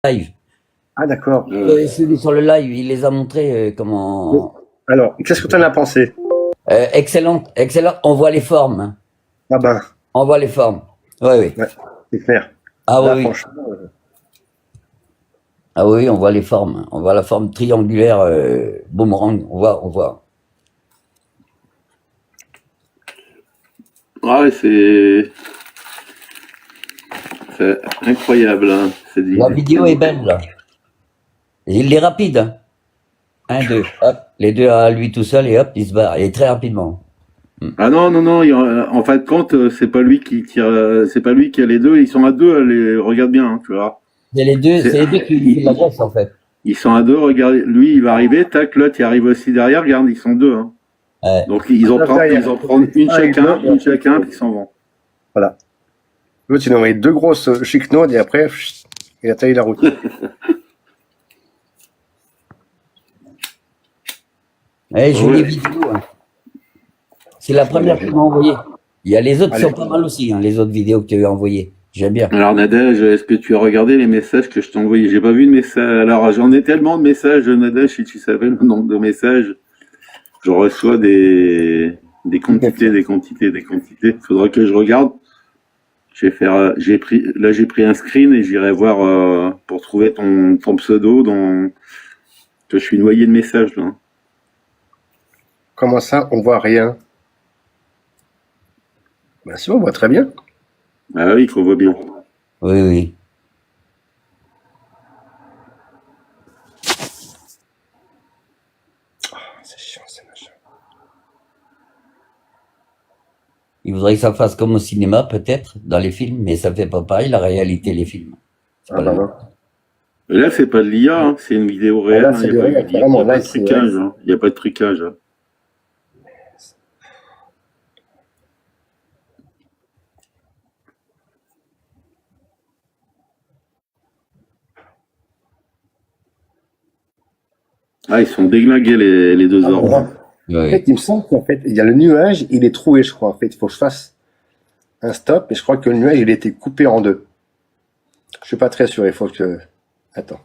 live. Ah, d'accord. Celui sur le live, il les a montrés comment. Alors, qu'est-ce que tu en as pensé? Excellent, excellent. On voit les formes, hein. Ah ben, On voit les formes. Oui, oui. ouais, c'est clair. Ah Là, oui, oui. franchement, Ah oui, on voit les formes. On voit la forme triangulaire, boomerang. On voit. Ouais, c'est incroyable, hein. La vidéo est belle, là. Et il est rapide, hein. Un, deux, hop. Les deux à lui tout seul et hop, il se barre. Et très rapidement. Ah non, non, non, en fin de compte, c'est pas lui qui tire, c'est pas lui qui a les deux, ils sont à deux, regarde bien, hein, tu vois. C'est les deux qui lui filent la grosse, en fait. Ils sont à deux, regarde, lui il va arriver, tac, l'autre il arrive aussi derrière, regarde, ils sont deux, hein. Ouais. Donc ils en prennent une chacun, puis ils s'en vont. voilà. L'autre, il a envoyé deux grosses chiquenaudes et après, il a taillé la route. Jolie vidéo, hein. C'est la première que tu m'as envoyée. Il y a les autres qui sont pas mal aussi, hein, les autres vidéos que tu as envoyées. J'aime bien. Alors Nadège, est-ce que tu as regardé les messages que je t'ai envoyés? J'ai pas vu de messages. Alors j'en ai tellement de messages, Nadège, si tu savais le nombre de messages. Je reçois des quantités, des quantités, des quantités. Faudra que je regarde. Je vais faire, j'ai pris un screen et j'irai voir pour trouver ton pseudo que je suis noyé de messages là. Comment ça, on voit rien? Ben, si, on voit très bien. Ah oui, qu'on voit bien. Oui, oui. C'est chiant, c'est machin. Il voudrait que ça fasse comme au cinéma, peut-être, dans les films, mais ça fait pas pareil, la réalité, les films. Ah bah non. Et là, c'est pas de l'IA, hein, c'est une vidéo réelle. Là, Hein, c'est il n'y a, réel, y a vraiment. pas Là, de trucage. Hein, il n'y a pas de trucage. Hein. Ah, ils sont déglingués les deux orbes. En fait, il me semble qu'en fait, il y a le nuage, il est troué, je crois. En fait, il faut que je fasse un stop, et je crois que le nuage, il a été coupé en deux. Je suis pas très sûr, il faut que... Attends.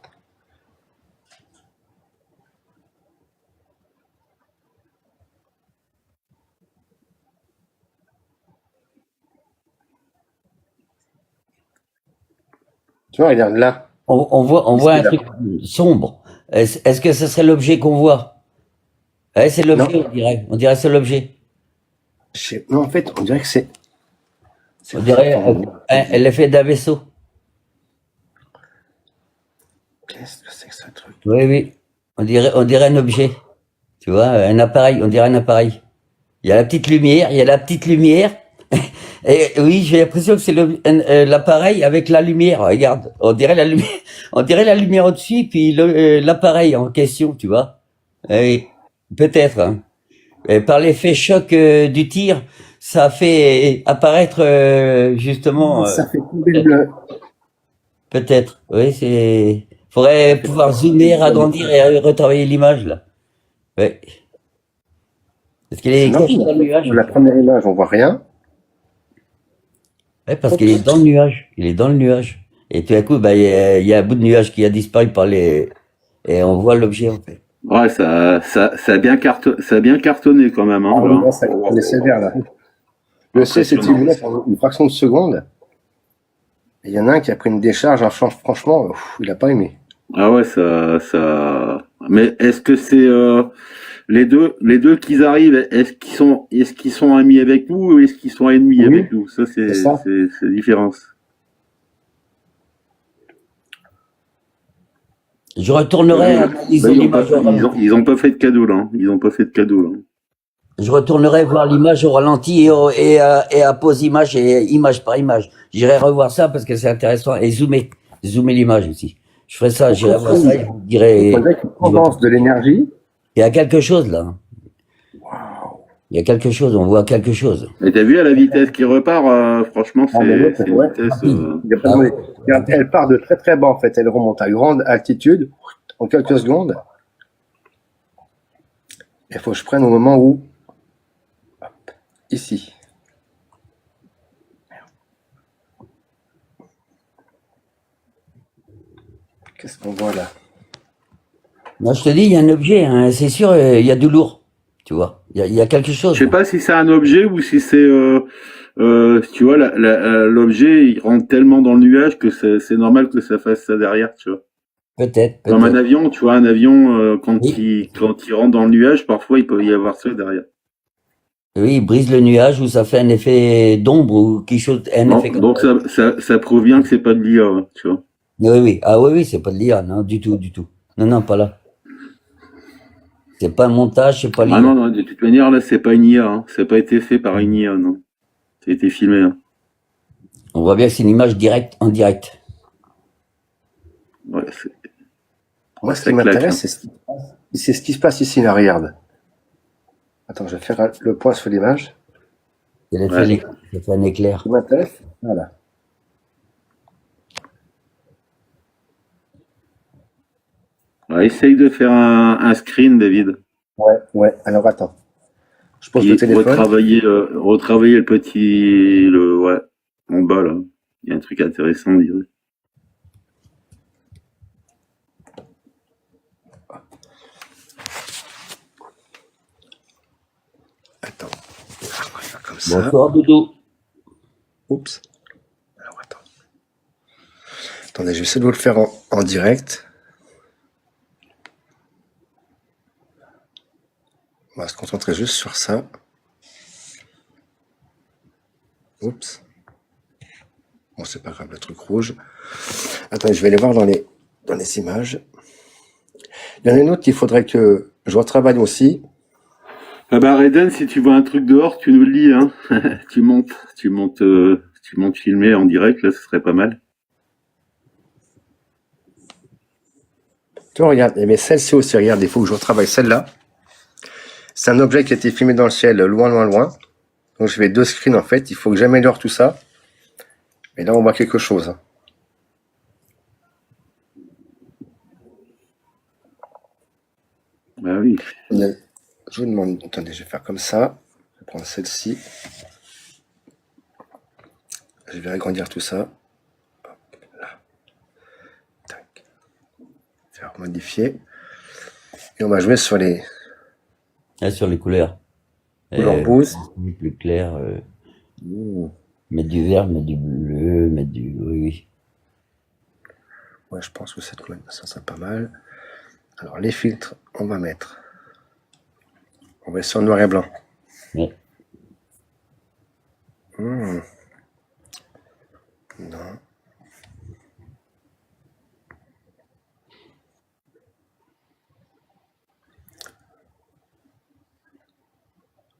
Tu vois, regarde là. On voit un truc sombre. Est-ce que ce serait l'objet qu'on voit? Ouais, c'est l'objet, on dirait. On dirait que c'est l'objet. Non, en fait, on dirait que c'est... On dirait l'effet d'un vaisseau. Qu'est-ce que c'est que ce truc? Oui, oui. On dirait un objet. Tu vois, un appareil. On dirait un appareil. Il y a la petite lumière, il y a la petite lumière. Et oui, j'ai l'impression que c'est l'appareil avec la lumière. Regarde, on dirait la lumière, on dirait la lumière au-dessus, puis l'appareil en question, tu vois. Oui, peut-être, hein. Et par l'effet choc du tir, ça a fait apparaître justement. Ça fait tomber le bleu. Peut-être. Oui, c'est. Faudrait pouvoir zoomer, agrandir et retravailler l'image là. Oui. Parce qu'il est caché dans le nuage. La première image, on voit rien. Ouais, parce qu'il est dans le nuage. Il est dans le nuage. Et tout à coup, bah, il y a un bout de nuage qui a disparu par les. Et on voit l'objet en fait. Ouais, ça a bien cartonné quand même. Hein, Ah oui, là, ça est sévère là. Le C, c'est une fraction de seconde. Il y en a un qui a pris une décharge, franchement, il n'a pas aimé. Ah ouais, Mais est-ce que c'est les deux qu'ils arrivent, est-ce qu'ils sont amis avec nous ou est-ce qu'ils sont ennemis avec nous? Ça, c'est la différence. Je retournerai analyser l'image. Ils ont pas fait de cadeau là. Hein. Ils ont pas fait de cadeau là. Je retournerai voir l'image au ralenti et à pause image et image par image. J'irai revoir ça parce que c'est intéressant et zoomer l'image aussi. Je ferai ça, j'irai voir ça et je vous dirai. On pense de l'énergie. Il y a quelque chose là. Il y a quelque chose, on voit quelque chose. Et t'as vu à la vitesse qui repart, franchement, c'est une vitesse. Elle part de très très bas en fait, elle remonte à grande altitude en quelques secondes. Il faut que je prenne au moment où, hop, ici. Donc voilà. Moi, je te dis, il y a un objet, hein, c'est sûr, il y a du lourd, tu vois. Il y a quelque chose. Je sais pas si c'est un objet ou si c'est, tu vois, l'objet, il rentre tellement dans le nuage que c'est normal que ça fasse ça derrière, tu vois. Peut-être, Comme un peut-être. avion, tu vois, un avion, Oui, quand il rentre dans le nuage, parfois, il peut y avoir ça derrière. oui, il brise le nuage ou ça fait un effet d'ombre ou quelque chose, un Non, effet comme donc ça. ça prouve bien que c'est pas de l'IA, hein, tu vois. Oui, oui. Ah oui, oui, c'est pas de l'IA, non, du tout, du tout. Non, non, pas là. C'est pas un montage, c'est pas Ah l'IA. non, non, de toute manière, là, c'est pas une IA, hein. Ça n'a pas été fait par une IA, non. Ça a été filmé, hein. On voit bien que c'est une image directe, en direct. Ouais, Moi, ce qui ça claque, m'intéresse, hein. c'est ce qui se passe ici, là, regarde. Attends, je vais faire le point sur l'image. C'est l'effet, Ouais. ça fait un éclair. Ce qui m'intéresse, voilà. Ouais, essaye de faire un screen, David. Ouais. Alors, attends. Je pose le Puis téléphone. retravailler ouais, en bas, là. Il y a un truc intéressant, on dirait. Attends. On va faire comme ça. Bonsoir, Doudou. Oups. Alors, attends. Attendez, je vais essayer de vous le faire en direct. On va se concentrer juste sur ça. Oups. Bon, c'est pas grave, le truc rouge. Attends, je vais aller voir dans les images. Il y en a une autre qu'il faudrait que je retravaille aussi. Ah bah, Reden, si tu vois un truc dehors, tu nous le dis, hein. Tu montes filmer en direct, là, ce serait pas mal. Tu vois, regarde, mais celle-ci aussi, regarde, il faut que je retravaille celle-là. C'est un objet qui a été filmé dans le ciel, loin. Donc je vais 2 screens en fait, il faut que j'améliore tout ça. Et là on voit quelque chose. Bah oui. Je vous demande, attendez, je vais faire comme ça. Je vais prendre celle-ci. Je vais agrandir tout ça. Hop, là. Tac. Faire modifier. Et on va jouer sur les Là, sur les couleurs. couleurs boost. Plus clair. Mettre du vert, mettre du bleu, mettre du... Oui, oui. Ouais, je pense que ça serait pas mal. Alors les filtres, on va sur noir et blanc. Ouais. Non.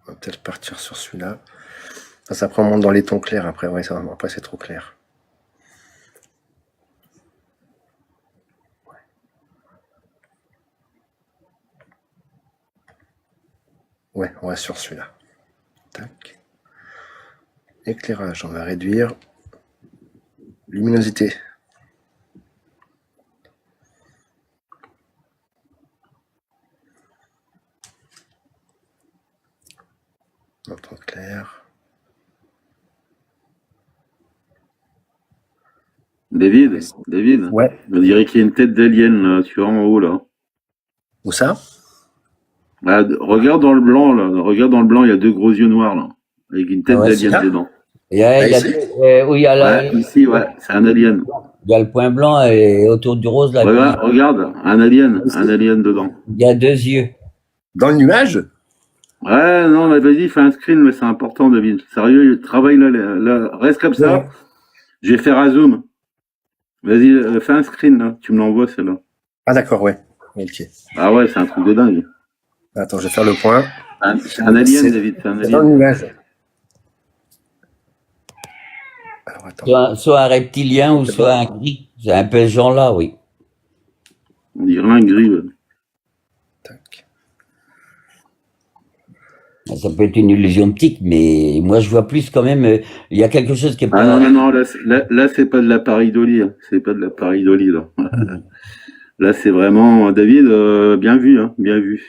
On va peut-être partir sur celui-là. Ça prend on monte dans les tons clairs après. Ouais, après c'est trop clair. Ouais, on va sur celui-là. Tac. Éclairage, on va réduire. Luminosité. En temps clair. David, Ouais. on dirait qu'il y a une tête d'alien, là, tu vois, en haut, là. Où ça? Ah, regarde dans le blanc, là. Regarde dans le blanc, il y a 2 gros yeux noirs, là. Avec une tête Ah ouais, d'alien là dedans. Il y a, il y a, ici oui, il y a Ouais, ici, ouais, c'est un alien. il y a le point blanc et autour du rose, là, Regarde, un alien dedans. il y a 2 yeux. Dans le nuage? Ouais, non, mais vas-y, fais un screen, mais c'est important, David. Sérieux, travaille là, reste comme ça. Ouais. Je vais faire un zoom. Vas-y, fais un screen, là. Tu me l'envoies, celle-là. Ah d'accord, ouais. Ok. Ah ouais, c'est un truc de dingue. Attends, je vais faire le point. C'est un alien, C'est- David, c'est un C'est dans le alien. nuage. Alors attends. Soit un reptilien ou soit un gris. C'est un peu ce genre-là, oui. On dirait un gris, ouais. Tac. Ça peut être une illusion optique, mais moi je vois plus quand même. Il y a quelque chose qui est Ah pas. non, là, c'est pas de l'appareil Dolly, hein. C'est pas de l'appareil Dolly, là. Là, c'est vraiment, David, bien vu, hein, bien vu.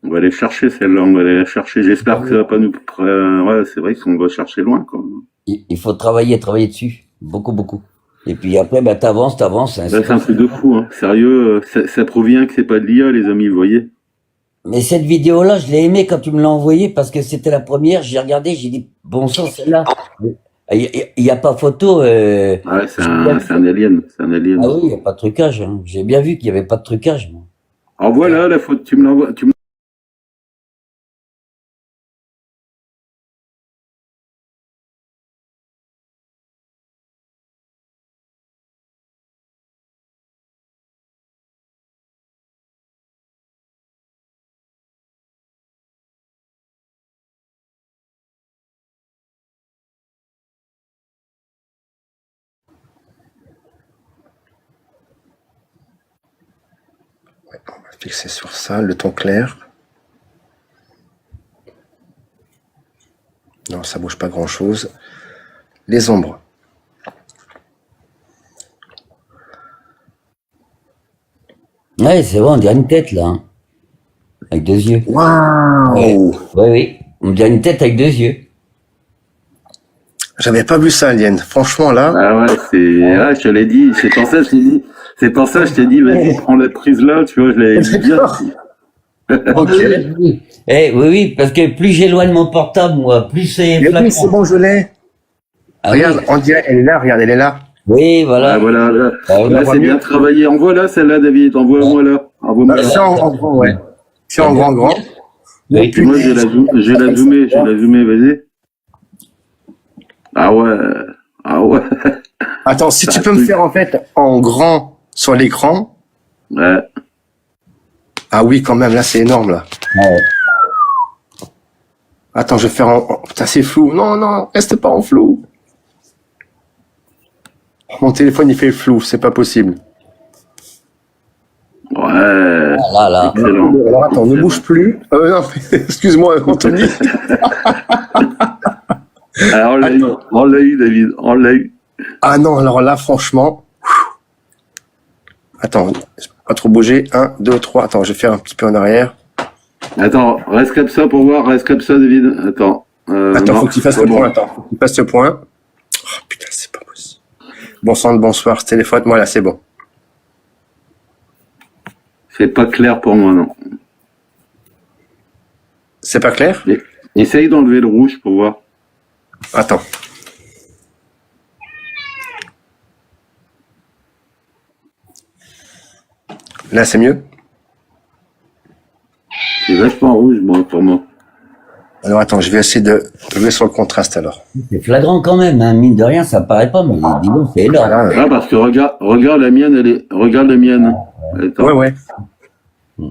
On va aller chercher celle-là, on va aller la chercher. J'espère que ça va pas nous... Ouais, c'est vrai qu'on va chercher loin, quoi. Il faut travailler dessus. Beaucoup, beaucoup. Et puis après, bah, t'avances. Hein, Là, c'est un truc de fou, hein. Sérieux, ça provient que c'est pas de l'IA, les amis, vous voyez. Mais cette vidéo-là, je l'ai aimée quand tu me l'as envoyée parce que c'était la première. J'ai regardé, j'ai dit, bon sang, celle-là. Il y a pas photo. Ouais, c'est un alien, c'est un alien. Ah oui, il n'y a pas de trucage. Hein. J'ai bien vu qu'il n'y avait pas de trucage. Moi. Alors voilà, la photo, tu me l'envoies, On va fixer sur ça, le ton clair. Non, ça bouge pas grand chose. Les ombres. Ouais, c'est vrai, on dirait une tête là. Hein. Avec deux yeux. Waouh! Oui. On dirait une tête avec deux yeux. J'avais pas vu ça, Alien. Franchement, là. Ah ouais, je te l'ai dit, c'est pour ça que je t'ai dit, vas-y, prends la prise là, tu vois, je l'avais dit bien. Ok. Oui, parce que plus j'éloigne mon portable, moi, plus c'est Mais oui, flagrant. c'est bon, je l'ai. Ah Regarde, oui. on dirait, elle est là, regarde, elle est là. Oui, voilà. Ah, voilà, là, Ah oui. là c'est bien travaillé. Envoie là, celle-là, David, envoie-moi là. Envoie-moi là. C'est en grand, ouais. C'est en grand. Oui. Puis moi, je vais la zoomer, vas-y. Ah ouais. Attends, si tu peux me faire en fait en grand sur l'écran. Ouais. Ah oui, quand même, là, c'est énorme, là. Ouais. Attends, je vais faire Putain, c'est flou. Non, reste pas en flou. Mon téléphone, il fait flou, c'est pas possible. Ouais. Là. Excellent. Alors attends, ne bouge plus. Non, excuse-moi, Anthony. Alors, on l'a eu, David, on l'a eu. Ah non, alors là, franchement. Attends, je peux pas trop bouger. 1, 2, 3. Attends, je vais faire un petit peu en arrière. Attends, reste comme ça pour voir, reste comme ça, David. Attends. Attends, non, faut que tu fasses le point. Attends, faut que tu fasses le point. Oh putain, c'est pas possible. Bonsoir, ce téléphone. Voilà, c'est bon. C'est pas clair pour moi, non. C'est pas clair? Essaye d'enlever le rouge pour voir. Attends. Là, c'est mieux? C'est vachement rouge, moi, pour moi. Alors attends, je vais essayer de jouer sur le contraste alors. C'est flagrant quand même, hein. Mine de rien, ça paraît pas, mais dis donc, c'est énorme. Voilà. Ah, parce que regarde la mienne, regarde la mienne. Attends, Ouais.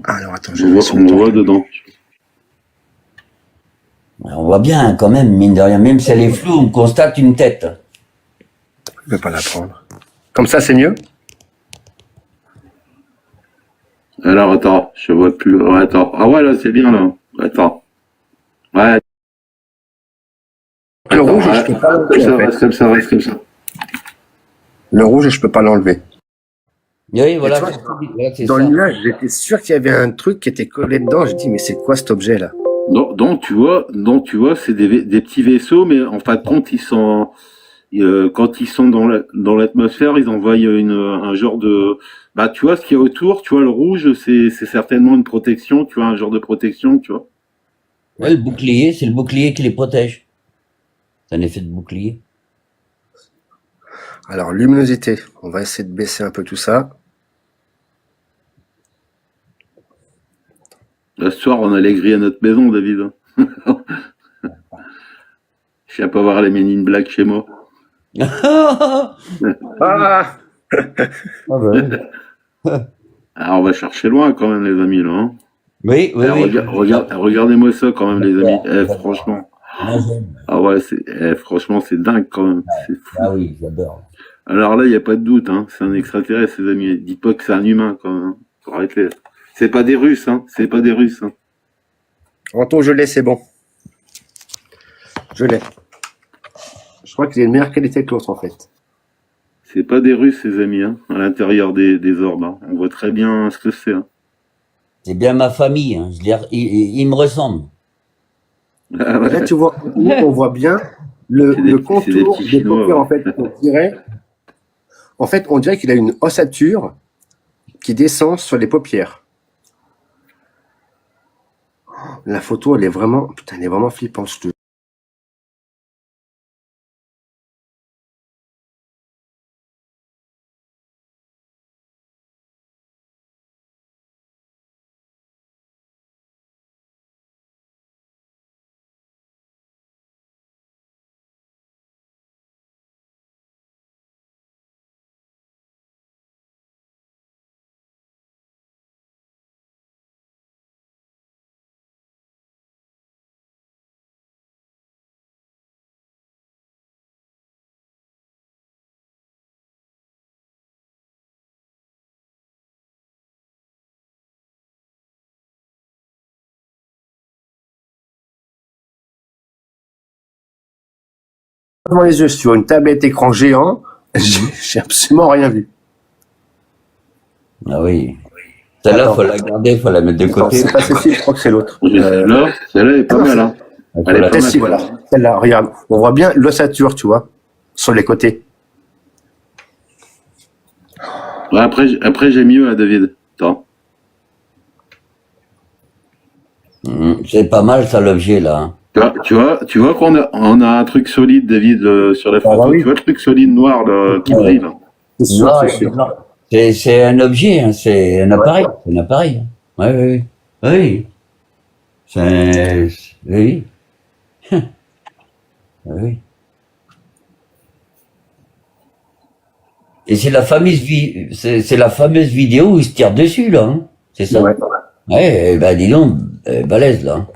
Alors attends, je on vais voit, sur on le voit dedans. On voit bien hein, quand même, mine de rien, même si elle est floue, on constate une tête. Je vais pas la prendre. Comme ça, c'est mieux? Alors, attends, je vois plus. Ouais, attends. Ah ouais, là, c'est bien, là. Attends. Ouais. Le Attends, rouge, ouais. je peux pas Comme l'enlever. ça, En fait. reste comme ça. Le rouge, je peux pas l'enlever. Oui, voilà. Et toi, C'est Dans ça. l'image, j'étais sûr qu'il y avait un truc qui était collé dedans. Je dis, mais c'est quoi cet objet-là? Donc, tu vois, c'est des petits vaisseaux, mais en fin de compte, quand ils sont dans l'atmosphère, ils envoient un genre de, bah, tu vois, ce qu'il y a autour, tu vois, le rouge, c'est certainement une protection, tu vois, un genre de protection, tu vois. Ouais, le bouclier, c'est le bouclier qui les protège. C'est un effet de bouclier. Alors, luminosité. On va essayer de baisser un peu tout ça. Là, ce soir, on a les grilles à notre maison, David. Je viens pas voir les Men in Black chez moi. Ah Ah! bah oui. Alors, on va chercher loin quand même, les amis, là. Hein. Oui. Regardez-moi ça quand même, les amis. Franchement. Moi, j'aime. Ah ouais, franchement, c'est dingue quand même. C'est fou. Ah oui, j'adore. Alors là, il n'y a pas de doute, hein. C'est un extraterrestre, les amis. Dites pas que c'est un humain, quand même. Faut arrêter. C'est pas des Russes, hein. C'est pas des Russes, hein. Anto, je l'ai, c'est bon. Je l'ai. Je crois qu'il est de meilleure qualité que l'autre, en fait. C'est pas des Russes, les amis, hein. À l'intérieur des orbes, hein. On voit très bien ce que c'est, hein. C'est bien ma famille. Hein. Il me ressemble. Ah ouais. Là, tu vois, on voit bien C'est des le petits contour petits des Chinois, paupières, ouais. en fait, on dirait. En fait, on dirait qu'il a une ossature qui descend sur les paupières. La photo, elle est vraiment, putain, elle est vraiment flippante. Je te... Devant les yeux sur une tablette écran géant, j'ai absolument rien vu. Ah oui. Celle-là, Attends. faut la garder, faut la mettre de Attends, côté. c'est pas celle-ci, je crois que c'est l'autre. Celle-là est pas mal, hein. Faut Elle est la- pas mal. Celle-ci, voilà. Celle-là, regarde. On voit bien l'ossature, tu vois, sur les côtés. Ouais, après j'ai mieux, hein, David. Attends. C'est pas mal, ça, l'objet, là. Hein. Tu vois on a un truc solide, David, sur la photo. bah oui. Tu vois le truc solide noir là, qui Ouais. brille, là. C'est sûr, Non, c'est sûr. non. C'est un objet, hein, c'est un appareil. C'est un appareil. Hein. Oui, oui, oui. Oui. C'est... Oui. Oui. Et c'est la fameuse c'est la fameuse vidéo où il se tire dessus, là. Hein. C'est ça? Ouais. Ouais, ben dis donc, balèze, là.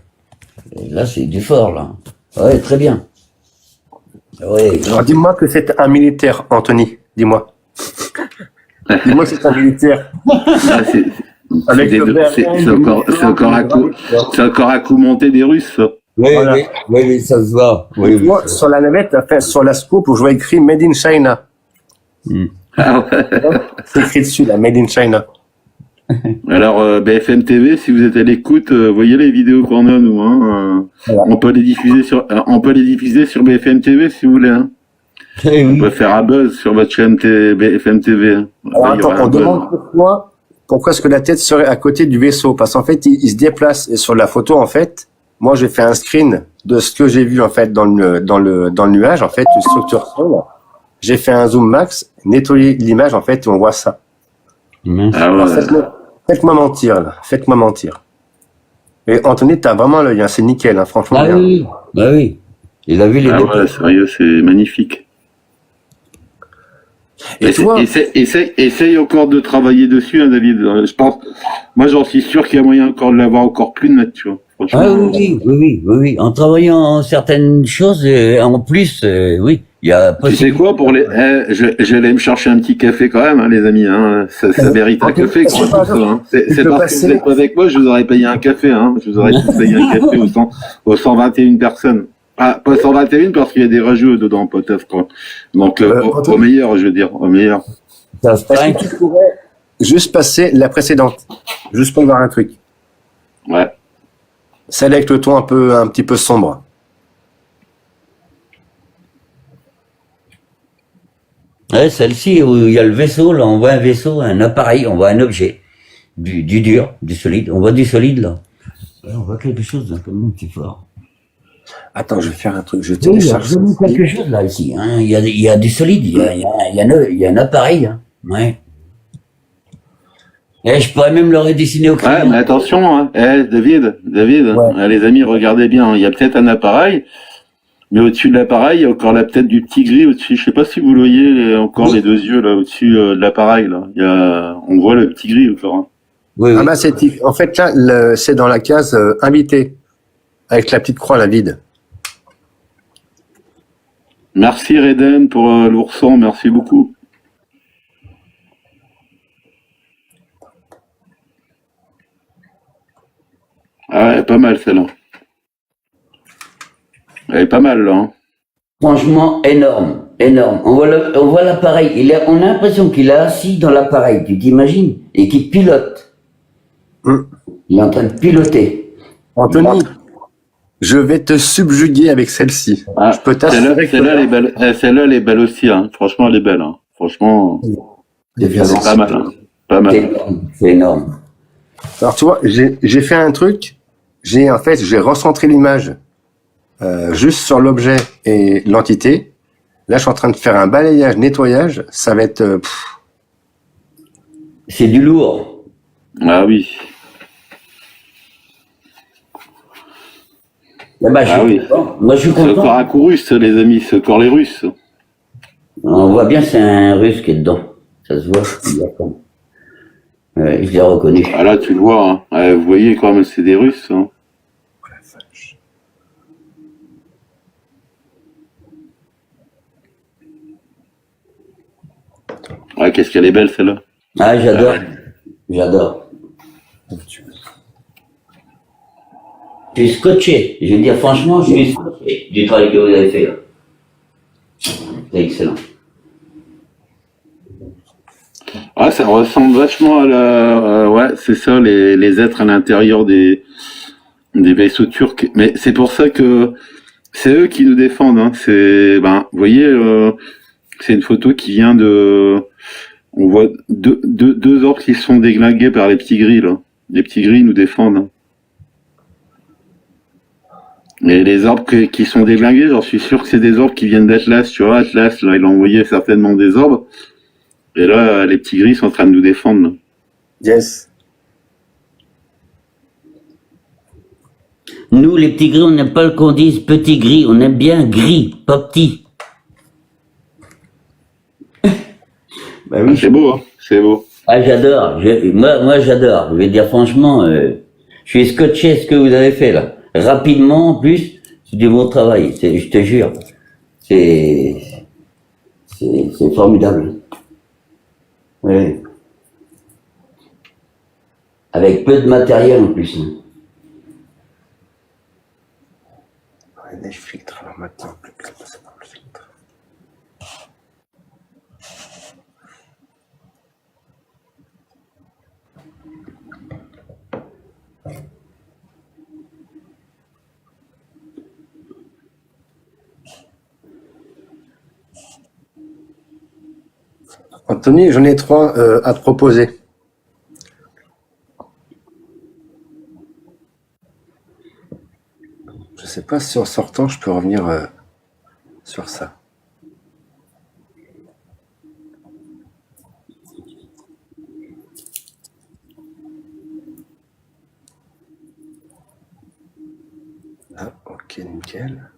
Là, c'est du fort, là. Ouais, très bien. Ouais. Alors dis-moi que c'est un militaire, Anthony. Dis-moi. Dis-moi que c'est un militaire. Ah, Avec le vert, c'est encore à coup monté des Russes, ça. Oui, Voilà. oui, oui, oui, ça se voit. Oui, oui. Moi, sur la navette, enfin, sur la scoop où je vois écrit Made in China. Ah ouais. C'est écrit dessus, là, Made in China. Alors, BFM TV, si vous êtes à l'écoute, voyez les vidéos qu'on a, nous. Hein, Voilà. on peut les diffuser sur BFM TV, si vous voulez. Hein. Eh On oui. peut faire un buzz sur votre chaîne BFM TV. Hein. Alors Il y aura attends, un on buzz. demande pourquoi est-ce que la tête serait à côté du vaisseau? Parce qu'en fait, il se déplace. Et sur la photo, en fait, moi, j'ai fait un screen de ce que j'ai vu, en fait, dans le nuage, en fait, une structure sombre. J'ai fait un zoom max, nettoyer l'image, en fait, et on voit ça. Mince. Ah Alors, ouais. faites-moi mentir, là. Faites-moi mentir. Et Anthony, t'as vraiment l'œil, hein. C'est nickel, hein, franchement. Ah bien. oui, bah oui. Il a vu les Ah détails. ouais, sérieux, c'est magnifique. Et toi, Essaye encore de travailler dessus, hein, David. Je pense, moi, j'en suis sûr qu'il y a moyen encore de l'avoir encore plus net, tu vois. Franchement. Ah oui, oui, oui, oui, oui, oui. En travaillant certaines choses, en plus, oui, il y a Tu sais quoi, pour les, j'allais me chercher un petit café quand même, hein, les amis, hein. Ça mérite un café, quoi, tout ça, hein. C'est peux parce passer- que vous êtes pas avec moi, je vous aurais payé un café, hein. Je vous aurais payé un café aux 121 personnes. Ah, pas 121 parce qu'il y a des rageux dedans, peut-être, quoi. Donc, au meilleur, je veux dire, au meilleur. ça se est-ce trinque. que tu pourrais juste passer la précédente? Juste pour voir un truc. Ouais. Celle avec le ton un petit peu sombre. Ouais, celle-ci où il y a le vaisseau, là, on voit un vaisseau, un appareil, on voit un objet. Du dur, du solide. On voit du solide, là. Ouais, on voit quelque chose, là, comme un petit fort. Attends, je vais faire un truc. Je Oui, il y a télécharge. vraiment quelque chose, là, ici. Hein. Il y a du solide, il y a un appareil. Hein. Ouais. Et je pourrais même le redessiner au Ouais, crayon. mais attention, hein. David, Ouais. les amis, regardez bien. Il y a peut-être un appareil, mais au-dessus de l'appareil, il y a encore la tête du petit gris au-dessus. Je sais pas si vous le voyez, encore les deux yeux là au-dessus de l'appareil là. On voit le petit gris encore. Hein. Oui, oui. Ah bah en fait là, c'est dans la case invité avec la petite croix, la vide. Merci Reden pour l'ourson, merci beaucoup. Ah ouais, pas mal celle-là. Elle est pas mal là. Hein. Franchement, énorme, énorme. On voit l'appareil. On a l'impression qu'il est assis dans l'appareil, tu t'imagines? Et qu'il pilote. Il est en train de piloter. Anthony, je vais te subjuguer avec celle-ci. Ah, Je peux t'assurer que celle-là, elle est belle aussi. Hein. Franchement, elle est belle. Hein. Franchement, C'est bien, pas mal, hein. Pas mal. énorme. C'est énorme. Alors, tu vois, j'ai fait un truc. J'ai recentré l'image juste sur l'objet et l'entité. Là, je suis en train de faire un balayage, nettoyage. Ça va être... C'est du lourd. Ah oui. Ah bah, je Ah suis oui. content. Moi, je suis C'est encore content. un coup russe, les amis. C'est encore les Russes. On voit bien, c'est un Russe qui est dedans. Ça se voit. D'accord. Ouais, je l'ai reconnu. Ah là, tu le vois, hein. Vous voyez quand même, c'est des Russes, hein. Ah, qu'est-ce qu'elle est belle, celle-là. Ah, j'adore. J'adore. Je suis scotché. Je veux dire, franchement, je suis scotché du travail que vous avez fait là. C'est excellent. Ah, ça ressemble vachement à la... ouais, c'est ça, les êtres à l'intérieur des vaisseaux turcs. Mais c'est pour ça que c'est eux qui nous défendent, hein. C'est, ben, vous voyez, c'est une photo qui vient de... On voit deux orbes qui sont déglingués par les petits gris, là. Les petits gris nous défendent, hein. Et les orbes qui sont déglingués, j'en suis sûr que c'est des orbes qui viennent d'Atlas, tu vois. Atlas, là, il a envoyé certainement des orbes. Et là, les petits gris sont en train de nous défendre, là. Yes. Nous, les petits gris, on n'aime pas qu'on dise petit gris. On aime bien gris, pas petit. Bah oui. C'est beau, hein. C'est beau. Ah, j'adore. Moi, j'adore. Je vais dire franchement, je suis scotché ce que vous avez fait là. Rapidement, en plus, c'est du bon travail. Je te jure. C'est formidable. Oui. Avec peu de matériel en plus. Hein. Ouais, je filtre alors maintenant. C'est pas le filtre. Anthony, j'en ai 3 à te proposer. Je sais pas si en sortant, je peux revenir sur ça. Ah, ok, nickel.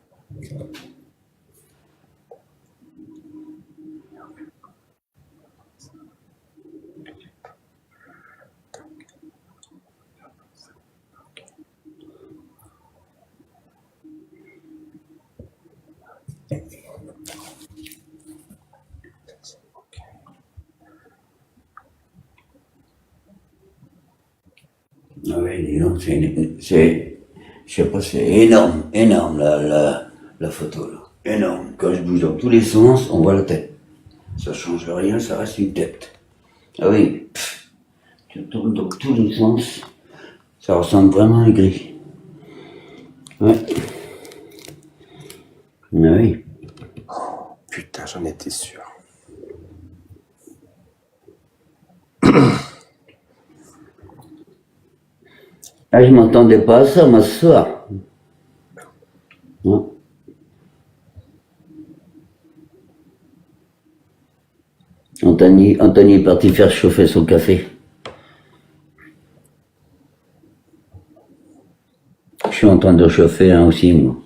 Ah oui, dis donc, je sais pas, c'est énorme, énorme la photo là. Énorme. Quand je bouge dans tous les sens, on voit la tête. Ça change rien, ça reste une tête. Ah oui, tu tournes dans tous les sens, ça ressemble vraiment à un gris. Ouais. Ah oui. Putain, j'en étais sûr. Ah, je m'attendais pas à ça, moi, ce soir. Non. Anthony est parti faire chauffer son café. Je suis en train de chauffer un aussi, moi.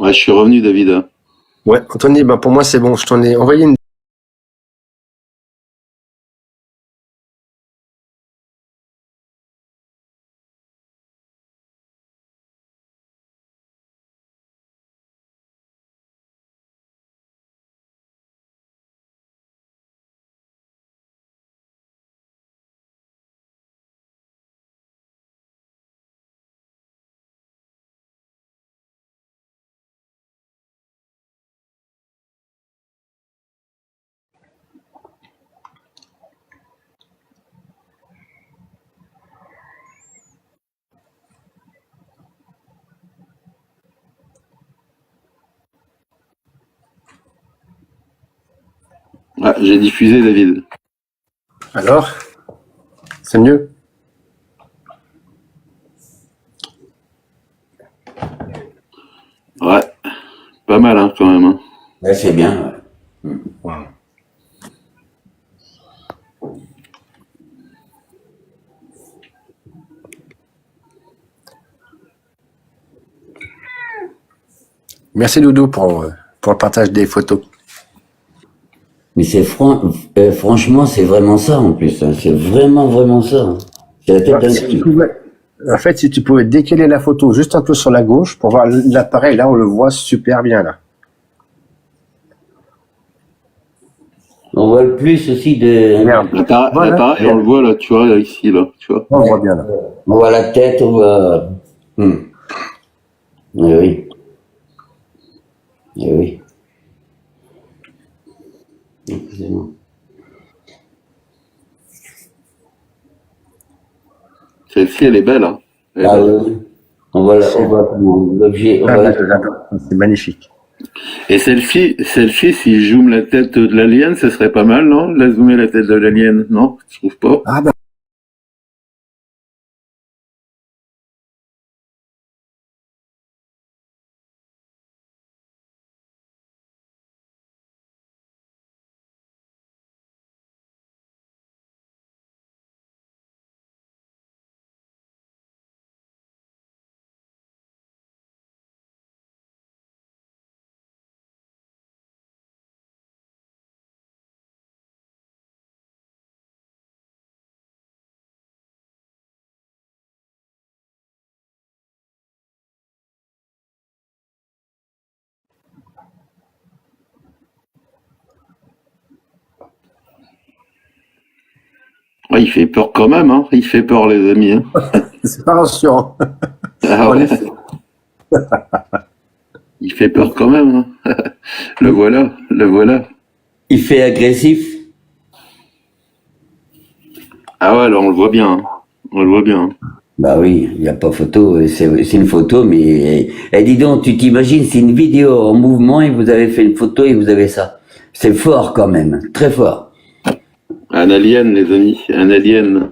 Ouais, je suis revenu, David. Ouais, Anthony, bah pour moi c'est bon, je t'en ai envoyé une. Ouais, j'ai diffusé, David. Alors, c'est mieux? Ouais, pas mal, hein, quand même. Hein. Ouais, c'est bien. Ouais. Wow. Merci Doudou pour le partage des photos. Mais franchement, c'est vraiment ça en plus. Hein. C'est vraiment ça. Hein. C'est la tête d'un Si tu tigre. pouvais, en fait, si tu pouvais décaler la photo juste un peu sur la gauche pour voir l'appareil, là on le voit super bien là. On voit le plus aussi de. Merde. Voilà. L'appareil, on le voit là, tu vois, là, ici, là, tu vois. On le voit bien là. On voit la tête, on voit. Eh oui. Eh oui. Excusez-moi. Celle-ci, elle est belle, hein. Elle est Ah belle. oui. On voit l'objet. On Ah, voit la... j'adore. C'est magnifique. Et celle-ci, si je zoome la tête de l'alien, ça serait pas mal, non? La zoomer la tête de l'alien, non? Tu trouves pas? Ah bah. Ouais, il fait peur quand même, hein. Il fait peur, les amis, hein. C'est pas rassurant. Ah En ouais. effet. Il fait peur quand même, hein. Le voilà, le voilà. Il fait agressif. Ah ouais, là, on le voit bien, hein. On le voit bien. Hein. Bah oui, il n'y a pas photo. C'est une photo, mais. Dis donc, tu t'imagines, c'est une vidéo en mouvement et vous avez fait une photo et vous avez ça. C'est fort quand même. Très fort. Un alien, les amis, un alien.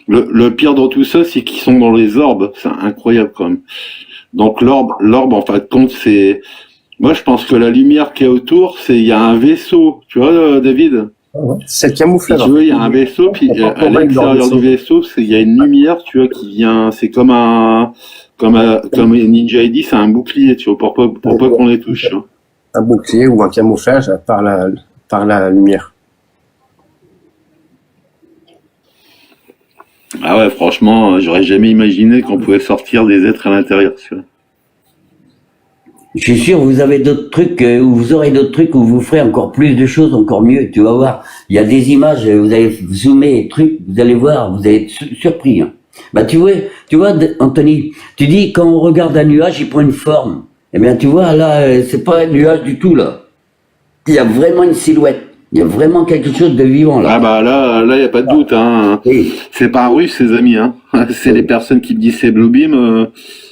Le pire dans tout ça, c'est qu'ils sont dans les orbes. C'est incroyable quand même. Donc l'orbe, en fin de compte, c'est. Moi, je pense que la lumière qu'il y a autour, il y a un vaisseau. Tu vois, David? C'est le Si camouflage. tu veux, il y a un vaisseau, puis On peut à convaincre leur l'extérieur du vaisseau, il y a une lumière, tu vois, qui vient. C'est comme comme Ninja a dit, c'est un bouclier, tu vois, pour pas qu'on les touche. Hein. Un bouclier ou un camouflage par la lumière. Ah ouais, franchement, j'aurais jamais imaginé qu'on pouvait sortir des êtres à l'intérieur. Tu vois. Je suis sûr, vous avez d'autres trucs, ou vous aurez d'autres trucs où vous ferez encore plus de choses, encore mieux. Tu vas voir. Il y a des images, vous allez zoomer les trucs, vous allez voir, vous allez être surpris. Hein. Bah tu vois, Anthony, tu dis quand on regarde un nuage, il prend une forme. Eh bien, tu vois, là, c'est pas un nuage du tout, là. Il y a vraiment une silhouette. Il y a vraiment quelque chose de vivant, là. Ah bah là, y a pas de doute. Hein. Oui. C'est pas russe, ces amis. Hein. C'est les personnes qui me disent c'est Bluebeam.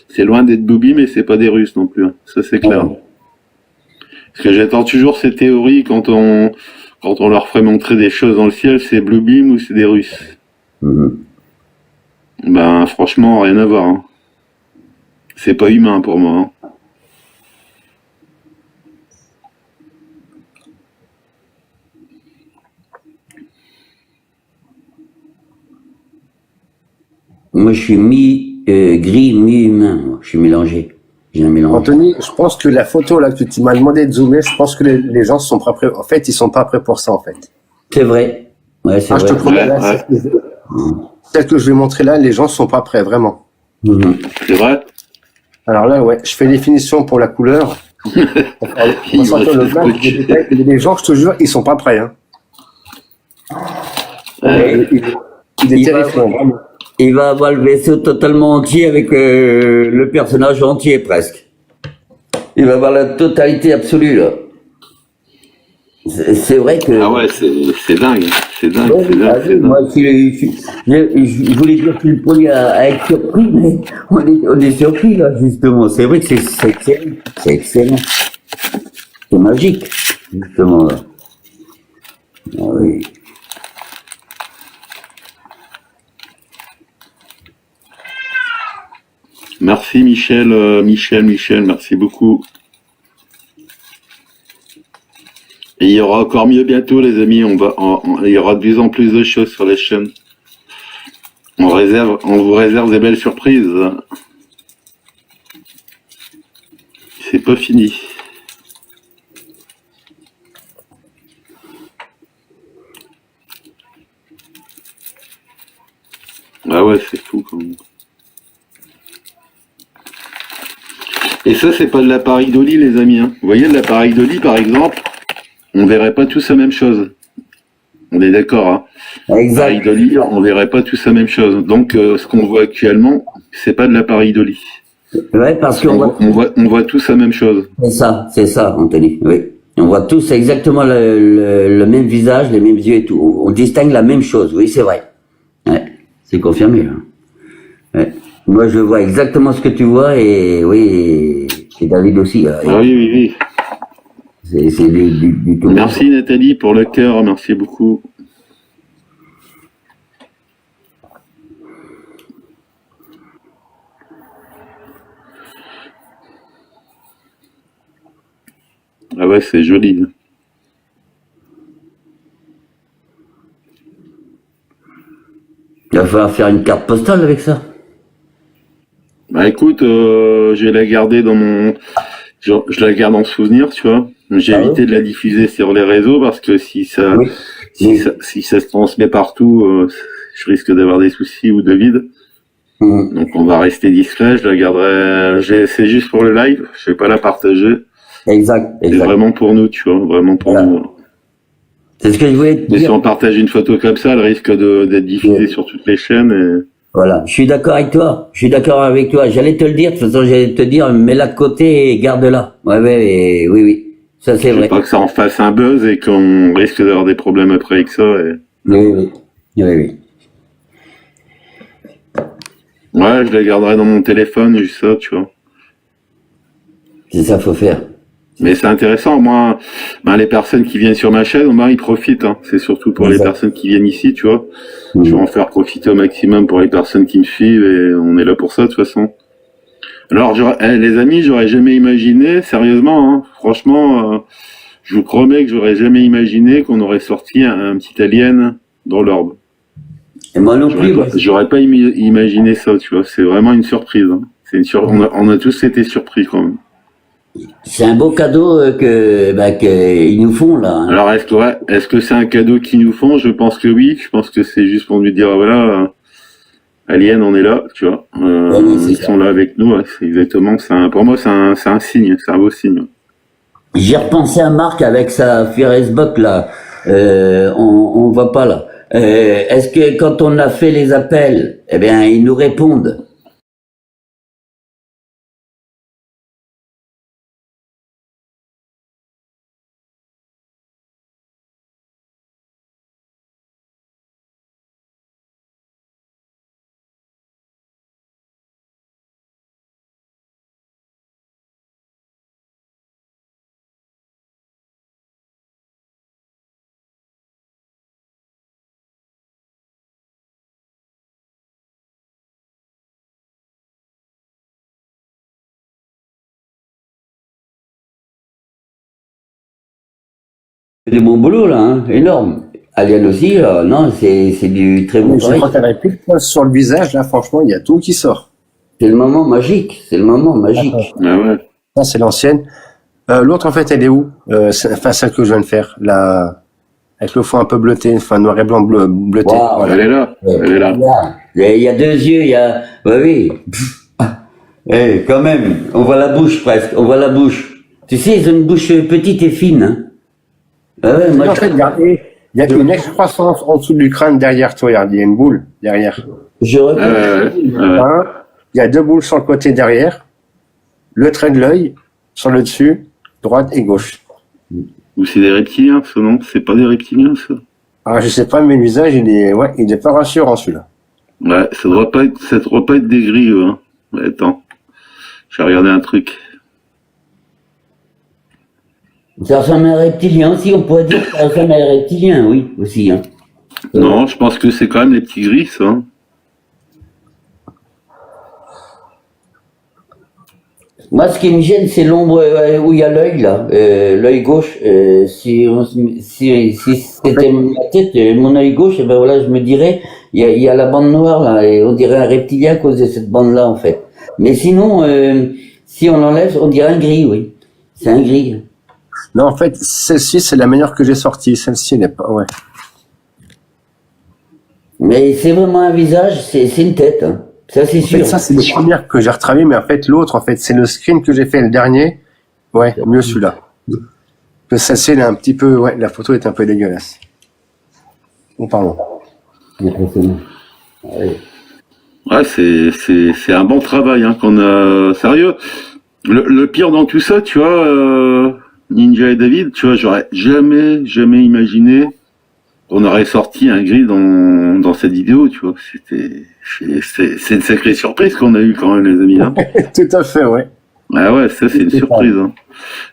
C'est loin d'être Bluebeam et c'est pas des Russes non plus. Hein. Ça c'est clair. Ouais. Parce que j'attends toujours ces théories quand on leur ferait montrer des choses dans le ciel, c'est Bluebeam ou c'est des Russes. Mhm. Ben franchement, rien à voir. Hein. C'est pas humain pour moi. Hein. Moi, je suis mi-gris, mi-humain. Je suis mélangé. J'ai un mélange. Anthony, je pense que la photo là que tu m'as demandé de zoomer, je pense que les gens sont pas prêts. En fait, ils sont pas prêts pour ça en fait. C'est vrai. Ouais, c'est Ah, je te vrai. promets, là, Ouais. celle que je vais montrer là, les gens sont pas prêts vraiment. Mhm. C'est vrai. Alors là, ouais, je fais les finitions pour la couleur. Il Pour va sortir le se blanc, scotcher. les détails, les gens, je te jure, ils sont pas prêts. Hein. Il est Il va- terrifiant, vraiment. Il va avoir le vaisseau totalement entier avec le personnage entier presque. Il va avoir la totalité absolue là. C'est vrai que. Ah ouais, c'est dingue. C'est dingue. Ouais, C'est oui, dingue. ah C'est oui, moi, dingue. je voulais dire que je suis le premier à être surpris, mais on est surpris là justement. C'est vrai que c'est excellent. C'est excellent. C'est magique, justement là. Ah oui. Merci Michel, Michel, merci beaucoup. Et il y aura encore mieux bientôt, les amis. Il y aura de plus en plus de choses sur les chaînes. On vous réserve des belles surprises. C'est pas fini. Ah ouais, c'est fou quand même. Et ça, c'est pas de l'appareil Dolly, les amis. Hein. Vous voyez, de l'appareil Dolly, par exemple, on verrait pas tous la même chose. On est d'accord, hein. L'appareil Exact. Dolly, on verrait pas tous la même chose. Donc, ce qu'on voit actuellement, c'est pas de l'appareil Dolly. Ouais, parce qu'on voit. On voit tous la même chose. C'est ça, Anthony. Oui. On voit tous exactement le même visage, les mêmes yeux et tout. On distingue la même chose. Oui, c'est vrai. Ouais, c'est confirmé. Hein. Ouais. Moi, je vois exactement ce que tu vois et oui, et David aussi. Hein. Ah oui, oui, oui. C'est du tout. Merci Nathalie pour le cœur, merci beaucoup. Ah ouais, c'est joli. Il va falloir faire une carte postale avec ça. Bah écoute, je vais la garder dans mon... Je la garde en souvenir, tu vois. J'ai Ah ouais. évité de la diffuser sur les réseaux parce que si ça, Oui. si ça se transmet partout, je risque d'avoir des soucis ou de vide. Mhm. Donc on va rester discret, je la garderai... C'est juste pour le live, je vais pas la partager. Exact, C'est exact. vraiment pour nous, tu vois, vraiment pour Voilà. nous. C'est ce que je voulais te Mais si dire. on partage une photo comme ça, elle risque d'être diffusée sur toutes les chaînes. Et... Voilà, je suis d'accord avec toi. Je suis d'accord avec toi. J'allais te le dire. De toute façon, j'allais te dire, mets-la de côté et garde-la. Ouais, oui, oui. Ça, c'est Je veux vrai. pas que ça en fasse un buzz et qu'on risque d'avoir des problèmes après avec ça. Et... Oui. Oui. Ouais, je la garderai dans mon téléphone, juste ça, tu vois. C'est ça, faut faire. Mais c'est intéressant, moi, ben, les personnes qui viennent sur ma chaîne, ben, ils profitent. Hein. C'est surtout pour les Exact. personnes qui viennent ici, tu vois. Mhm. Je vais en faire profiter au maximum pour les personnes qui me suivent et on est là pour ça, de toute façon. Alors, les amis, j'aurais jamais imaginé, sérieusement, hein, franchement, je vous promets que j'aurais jamais imaginé qu'on aurait sorti un petit alien dans l'orbe. Et moi non plus. moi. J'aurais pas imaginé ça, tu vois. C'est vraiment une surprise. Hein. On a tous été surpris quand même. C'est un beau cadeau que ils nous font là. Hein. Alors est-ce que c'est un cadeau qu'ils nous font? Je pense que oui. Je pense que c'est juste pour nous dire voilà, Alien, on est là, tu vois. Ouais, c'est Ils ça. sont là avec nous. Ouais, c'est exactement. Pour moi, c'est un signe. C'est un beau signe. J'ai repensé à Marc avec sa Facebook là. On voit pas là. Est-ce que quand on a fait les appels, eh bien, ils nous répondent. C'est du bon boulot là, hein, énorme. Alien aussi, non, c'est du très bon Je travail. crois qu'elle a plus de poils sur le visage, là, franchement, il y a tout qui sort. C'est le moment magique. C'est le moment magique. Ah ouais. Ça, c'est l'ancienne. L'autre, en fait, elle est où enfin, celle que je viens de faire. Avec le fond un peu bleuté, enfin noir et blanc bleuté. Waouh. Voilà. Elle est là. Elle est là. Il y a deux yeux, il y a... Oui. Eh, quand même, on voit la bouche presque, on voit la bouche. Tu sais, ils ont une bouche petite et fine. Hein. Ah ouais, moi, En fait, regardez, il y a une excroissance en dessous du crâne derrière toi. Regarde, il y a une boule derrière. je Ah reconnais. ouais, ouais. Un, il y a 2 boules sur le côté derrière. Le trait de l'œil sur le dessus, droite et gauche. Ou c'est des reptiliens, ça, non? C'est pas des reptiliens, ça? Alors, je sais pas, mais le visage, il est pas rassurant, celui-là. Ouais, ça devrait pas être des grilles, hein. Ouais, attends. Je vais regarder un truc. Ça ressemble à un reptilien aussi, on pourrait dire que ça ressemble à un reptilien, oui, aussi. Hein. Non, je pense que c'est quand même les petits gris, ça. Hein. Moi, ce qui me gêne, c'est l'ombre où il y a l'œil, là, l'œil gauche. Si c'était ma tête, mon œil gauche, et ben voilà, je me dirais, il y a la bande noire, là, et on dirait un reptilien à cause de cette bande-là, en fait. Mais sinon, si on l'enlève, on dirait un gris, oui. C'est un gris. Non, en fait, celle-ci, c'est la meilleure que j'ai sortie. Celle-ci, elle n'est pas, ouais. Mais c'est vraiment un visage, c'est une tête, hein. Ça, c'est En sûr. fait, ça, c'est la première que j'ai retravaillée, mais en fait, l'autre, en fait, c'est le screen que j'ai fait le dernier. Ouais, mieux celui-là. Que celle-ci, elle est un petit peu, ouais, la photo est un peu dégueulasse. Bon, pardon. Impressionnant. Ouais. Ouais, c'est un bon travail, hein, qu'on a. Sérieux. Le pire dans tout ça, tu vois, Ninja et David, tu vois, j'aurais jamais imaginé qu'on aurait sorti un gris dans cette vidéo, tu vois. C'est une sacrée surprise qu'on a eu quand même, les amis, hein. Tout à fait, ouais. Ah ouais, ça c'est une surprise, hein.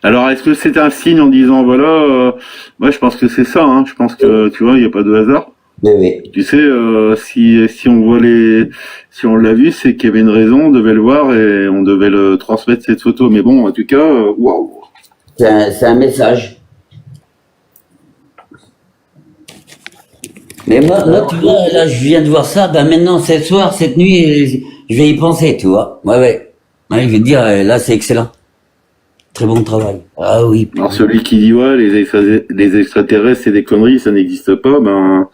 Alors, est-ce que c'est un signe en disant, voilà, moi je pense que c'est ça, hein. Je pense que, tu vois, il n'y a pas de hasard. Oui. Tu sais, si on voit si on l'a vu, c'est qu'il y avait une raison, on devait le voir et on devait le transmettre cette photo. Mais bon, en tout cas, waouh. C'est un message. Mais moi, tu vois, là, je viens de voir ça, ben maintenant, ce soir, cette nuit, je vais y penser, tu vois. Ouais. Ouais, je vais te dire, là, c'est excellent. Très bon travail. Ah oui. Alors celui qui dit ouais, les extraterrestres c'est des conneries, ça n'existe pas, ben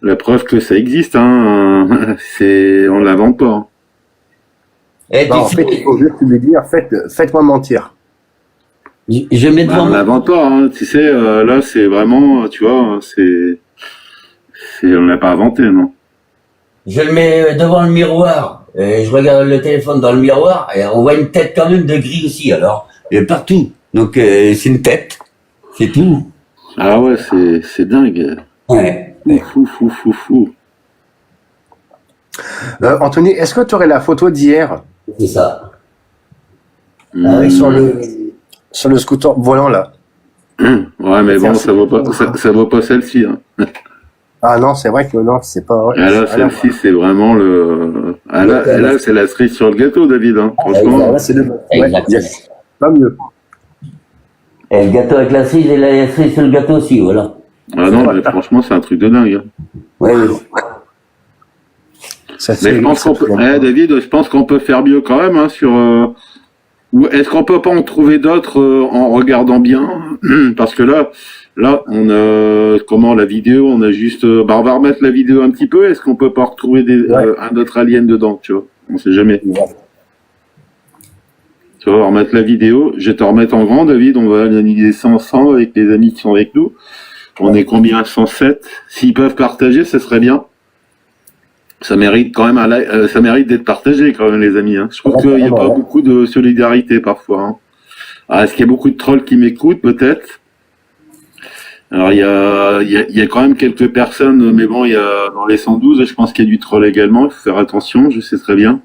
la preuve que ça existe, hein, on l'invente pas. Hein. Eh, Bah, en fait, il faut juste lui dire, faites-moi mentir. je mets Ben, devant on moi. l'invente pas, hein. Tu sais, là c'est vraiment, tu vois, on l'a pas inventé, non. Je le mets devant le miroir. Je regarde le téléphone dans le miroir et on voit une tête quand même de gris aussi, alors. Partout. Donc, c'est une tête. C'est tout. Ah ouais, c'est dingue. Ouais. Fou. Anthony, est-ce que tu aurais la photo d'hier C'est ça. sur le scooter volant là? Ouais, mais bon, ça vaut pas celle-ci. Hein. Ah non, c'est vrai que non, c'est pas. Ouais, Ah là, celle-ci, c'est vraiment le. Ah là, c'est la cerise sur le gâteau, David. Hein. Franchement. Là, c'est le. Ouais, Exactement. yes. Pas mieux. Et le gâteau avec la cerise et la cerise sur le gâteau aussi, voilà. Ah non, mais franchement, c'est un truc de dingue. Hein. Ouais. Ça, Mais je pense qu'on peut. David, je pense qu'on peut faire mieux quand même, hein, sur. Ou est-ce qu'on peut pas en trouver d'autres en regardant bien? Parce que là, on a comment la vidéo, on a juste. On va remettre la vidéo un petit peu. Est-ce qu'on peut pas retrouver un autre alien dedans, tu vois? On sait jamais. Ouais. Tu vois, on va remettre la vidéo. Je vais te remettre en grand, David. On va analyser ça ensemble avec les amis qui sont avec nous. On est combien? 107. S'ils peuvent partager, ce serait bien. Ça mérite quand même ça mérite d'être partagé quand même, les amis. Hein. Je trouve qu'il n'y a pas beaucoup de solidarité parfois. Hein. Alors, est-ce qu'il y a beaucoup de trolls qui m'écoutent? Peut-être. Alors, il y a quand même quelques personnes, mais bon, il y a dans les 112, je pense qu'il y a du troll également. Il faut faire attention, je sais très bien.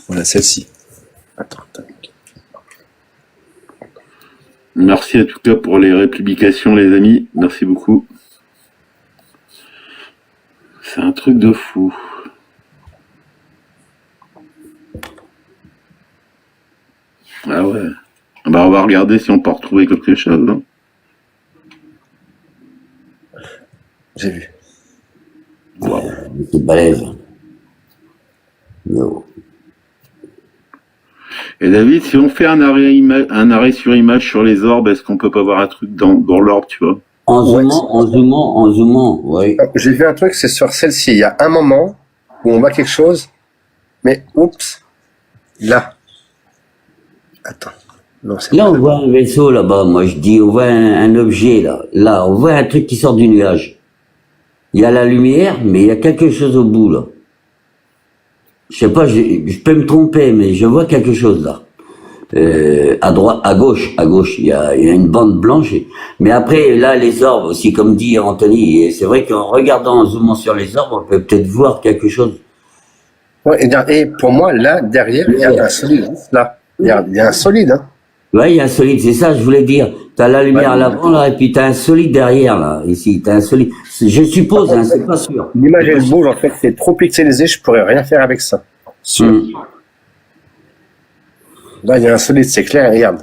Voilà, celle-ci. Attends. Merci en tout cas pour les républications, les amis. Merci beaucoup. C'est un truc de fou. Ah ouais. Bah, on va regarder si on peut retrouver quelque chose. Hein. J'ai vu. Wow. C'est balèze. Non. Et David, si on fait un arrêt sur image sur les orbes, est-ce qu'on peut pas voir un truc dans l'orbe, tu vois? En Ouais. zoomant, oui. J'ai vu un truc, c'est sur celle-ci. Il y a un moment où on voit quelque chose, mais oups, là. Attends. Non, c'est Là, pas on là. voit un vaisseau là-bas. Moi, je dis, on voit un objet là. Là, on voit un truc qui sort du nuage. Il y a la lumière, mais il y a quelque chose au bout là. Je sais pas, je peux me tromper, mais je vois quelque chose là. À droite, à gauche, il y a une bande blanche. Mais après, là, les orbes aussi, comme dit Anthony, et c'est vrai qu'en regardant, en zoomant sur les orbes, on peut peut-être voir quelque chose. Ouais, et pour moi, là, derrière, il y a un solide. Là, il y a un solide. Hein. Ouais, il y a un solide, c'est ça, je voulais dire. T'as la lumière Ouais. à l'avant, là, et puis t'as un solide derrière, là, ici. T'as un solide. Je suppose, hein, c'est pas sûr. L'image, elle bouge, en fait, c'est trop pixelisé, je pourrais rien faire avec ça. Sûr. Là, il y a un solide, c'est clair, regarde.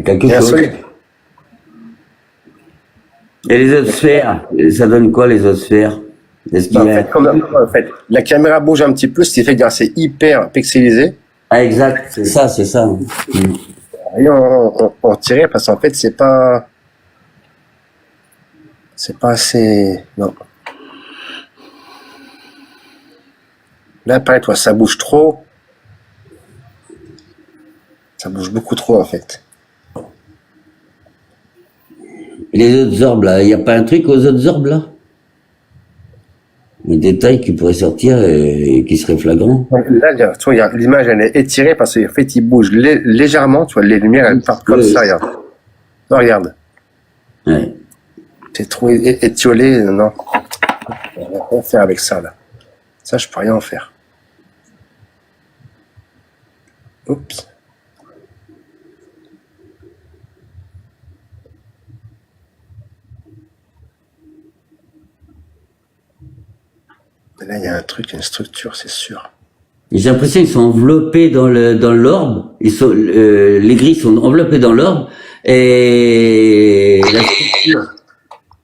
Quelque Il y a un chose. solide. Et les autres sphères, ça donne quoi, les autres sphères? Est-ce qu'il En y a... fait, en fait, la caméra bouge un petit peu, ce qui fait que c'est hyper pixelisé. Ah, exact, c'est ça, c'est ça. Et on tirait parce qu'en fait, c'est pas assez, non. Là, pareil, toi, ça bouge trop. Ça bouge beaucoup trop, en fait. Et les autres orbes, là, il n'y a pas un truc aux autres orbes, là? Un détail qui pourrait sortir et qui serait flagrant. Là, tu vois, l'image, elle est étirée parce qu'en fait, il bouge légèrement, tu vois, les lumières, elles partent comme ça, regarde. Non, regarde. Ouais. C'est trop étiolé, non. On va rien faire avec ça, là. Ça, je peux rien en faire. Oups. Là, il y a un truc, une structure, c'est sûr. J'ai l'impression qu'ils sont enveloppés dans l'orbe. Les grilles sont enveloppées dans l'orbe et la structure.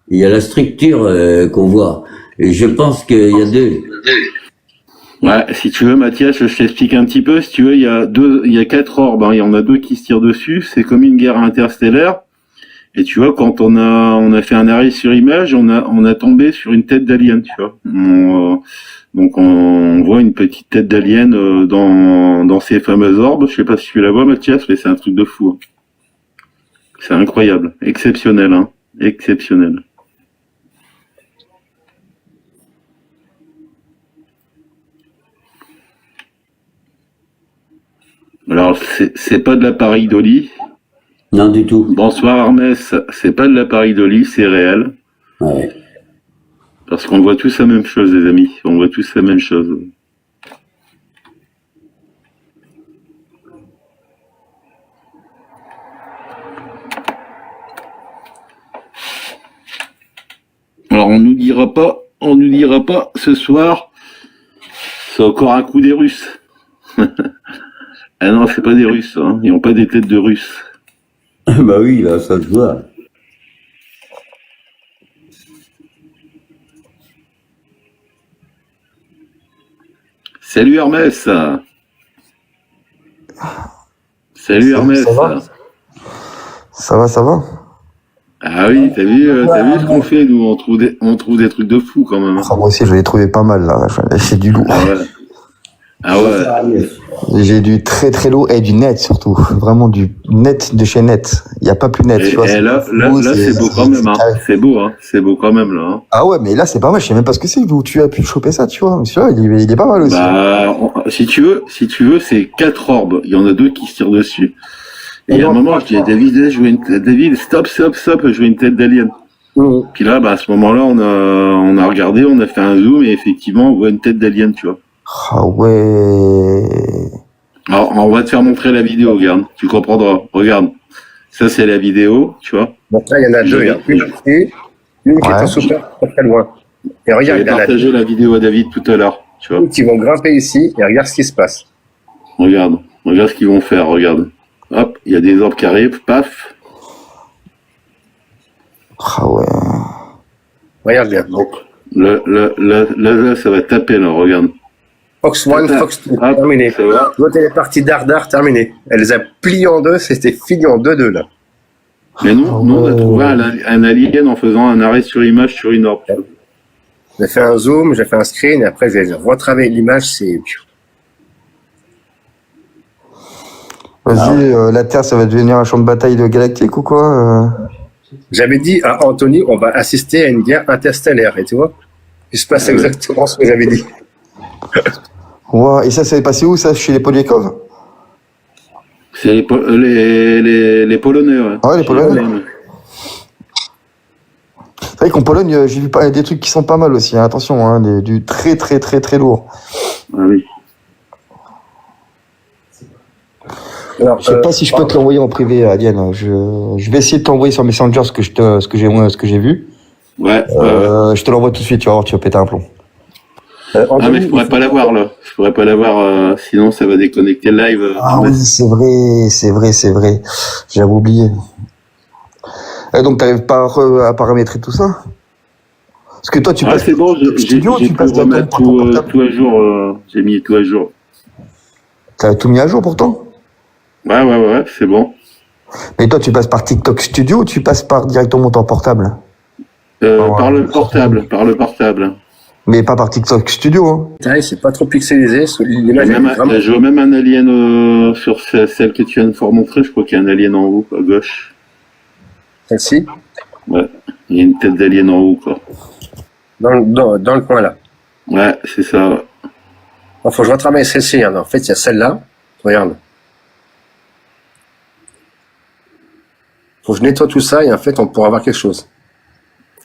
Il y a la structure qu'on voit. Et je pense qu'il y a deux. Ouais, si tu veux, Mathias, je t'explique un petit peu. Si tu veux, il y a 4 orbes, hein. Il y en a 2 qui se tirent dessus. C'est comme une guerre interstellaire. Et tu vois, quand on a fait un arrêt sur image, on a tombé sur une tête d'alien, tu vois. Donc on voit une petite tête d'alien dans ces fameuses orbes. Je sais pas si tu la vois, Mathias, mais c'est un truc de fou. C'est incroyable, exceptionnel, hein, exceptionnel. Alors c'est pas de l'appareil Dolly. Non, du tout. Bonsoir Hermès, c'est pas de l'appareil Dolly, c'est réel. Ouais. Parce qu'on voit tous la même chose, les amis. On voit tous la même chose. Alors on nous dira pas ce soir, c'est encore un coup des Russes. Ah non, c'est pas des Russes, hein. Ils n'ont pas des têtes de Russes. Bah oui, là, ça se voit. Salut Hermès. Salut Hermès. Ça va? Ça va? Ah oui, t'as vu ce qu'on fait, nous, on trouve des trucs de fou quand même. Ah, moi aussi, je l'ai trouvé pas mal, là. C'est du lourd. Ah ouais. J'ai du très très lourd et du net, surtout. Vraiment du net de chez net. Il n'y a pas plus net, tu vois. Et là, c'est beau quand même, hein. C'est beau, hein. C'est beau quand même, là. Hein. Ah ouais, mais là, c'est pas mal. Je sais même pas ce que c'est, d'où tu as pu choper ça, tu vois. Mais celui-là, il est pas mal aussi. Bah, si tu veux, c'est 4 orbes. Il y en a 2 qui se tirent dessus. Et à un moment, je dis à David, stop, je vois une tête d'alien. Puis là, bah, à ce moment-là, on a regardé, on a fait un zoom et effectivement, on voit une tête d'alien, tu vois. Ah ouais. Alors, on va te faire montrer la vidéo, regarde. Tu comprendras. Regarde. Ça, c'est la vidéo, tu vois. Donc là, il y en a deux. Il y a une ici, une qui est en super, très loin. Et regarde, J'avais partagé la vidéo à David tout à l'heure, tu vois. Ils vont grimper ici et regarde ce qui se passe. Regarde ce qu'ils vont faire, regarde. Hop, il y a des orbes qui arrivent, paf. Ah ouais. Regarde bien. Donc, là, ça va taper, là, regarde. Fox 1, Fox 2, Ah, terminé. ça va. L'autre, elle est partie dardard, terminé. Elle les a pliés en deux, c'était fini en 2-2, là. Mais nous, on a trouvé un alien en faisant un arrêt sur image sur une orbe. J'ai fait un zoom, j'ai fait un screen, et après, j'ai retravaillé l'image, c'est... Vas-y, la Terre, ça va devenir un champ de bataille de galactique ou quoi J'avais dit à Anthony, on va assister à une guerre interstellaire, et tu vois, il se passe exactement ce que j'avais dit. Ouais, et ça s'est passé où, ça, chez les Poliakov? C'est les Polonais, ouais. Ah ouais, les Polonais. C'est vrai qu'en Pologne, j'ai vu des trucs qui sont pas mal aussi, hein. Attention, hein, du très très très très lourd. Ah oui. Alors, Je sais pas si je peux te l'envoyer en privé, Alien. Je vais essayer de t'envoyer sur Messenger ce que j'ai vu. Ouais. Je te l'envoie tout de suite, tu vas voir, tu vas péter un plomb. Ah, Anthony, mais je pourrais pas l'avoir, là. Je pourrais pas l'avoir, sinon ça va déconnecter le live. Ah oui, c'est vrai. J'avais oublié. Et donc, t'arrives pas à paramétrer tout ça? Parce que toi, tu Ah, passes c'est bon, j'ai studio, pu tu passes remettre directement par ton portable. tout à jour. J'ai mis tout à jour. T'as tout mis à jour pourtant. Ouais, c'est bon. Mais toi, tu passes par TikTok Studio ou tu passes par directement ton portable? Par le portable. Mais pas par TikTok Studio, hein. c'est pas trop pixelisé, l'image est vraiment... Je vois même un alien sur celle que tu viens de faire montrer. Je crois qu'il y a un alien en haut, à gauche. Celle-ci, Ouais, il y a une tête d'alien en haut, quoi. dans le coin, là. Ouais, c'est ça. Ouais. Bon, faut que je retravaille celle-ci, hein. En fait, il y a celle-là, regarde. Faut que je nettoie tout ça, et en fait, on pourra avoir quelque chose.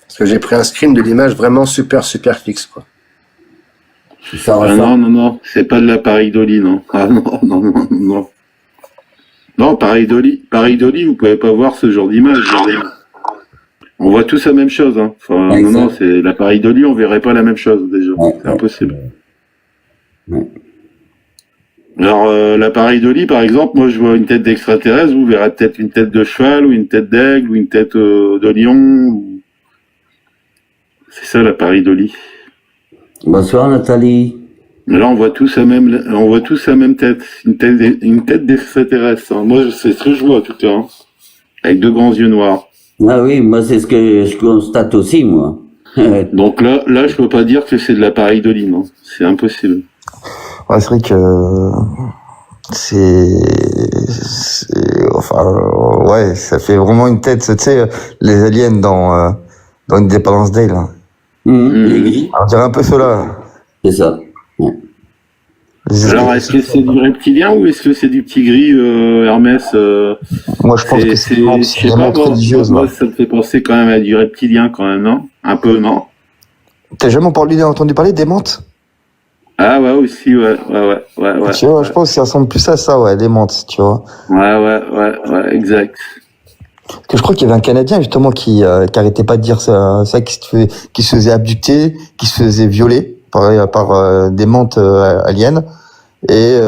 Parce que j'ai pris un screen de l'image vraiment super fixe, quoi. Ça Ah, ressemble. non, c'est pas de l'appareil Dolly, non. Ah non. Non, pareil Dolly, vous pouvez pas voir ce genre d'image. On voit tous la même chose, hein. Enfin, Ouais, non, ça. c'est l'appareil Dolly, on verrait pas la même chose déjà. Ouais. C'est impossible. Ouais. Alors, l'appareil Dolly, par exemple, moi je vois une tête d'extraterrestre, vous verrez peut-être une tête de cheval, ou une tête d'aigle, ou une tête de lion. C'est ça l'appareil Dolly. Bonsoir Nathalie. Mais là, on voit tous la même tête, une tête d'extraterrestre. Hein. Moi, c'est ce que je vois en tout cas, hein. Avec deux grands yeux noirs. Ah oui, moi c'est ce que je constate aussi, moi. Donc là, je peux pas dire que c'est de l'appareil Dolly, non. C'est impossible. Ouais, c'est vrai que ouais, ça fait vraiment une tête, tu sais, les aliens dans Independence Day, là. Les gris, On dirait un peu cela. c'est ça. Ouais. Alors, est-ce que c'est du reptilien ou est-ce que c'est du petit gris Hermès Moi, je pense que c'est je sais pas, menthe religieuse, moi, là. ça me fait penser quand même à du reptilien, quand même, non? Un peu, non? T'as jamais entendu parler des menthes? Ah ouais, aussi, ouais. Tu vois, je pense que ça ressemble plus à ça, ouais, des menthes, tu vois. Ouais, exact. Parce que je crois qu'il y avait un Canadien, justement, qui arrêtait pas de dire ça, qui se faisait abducter, qui se faisait violer par des menthes aliens, et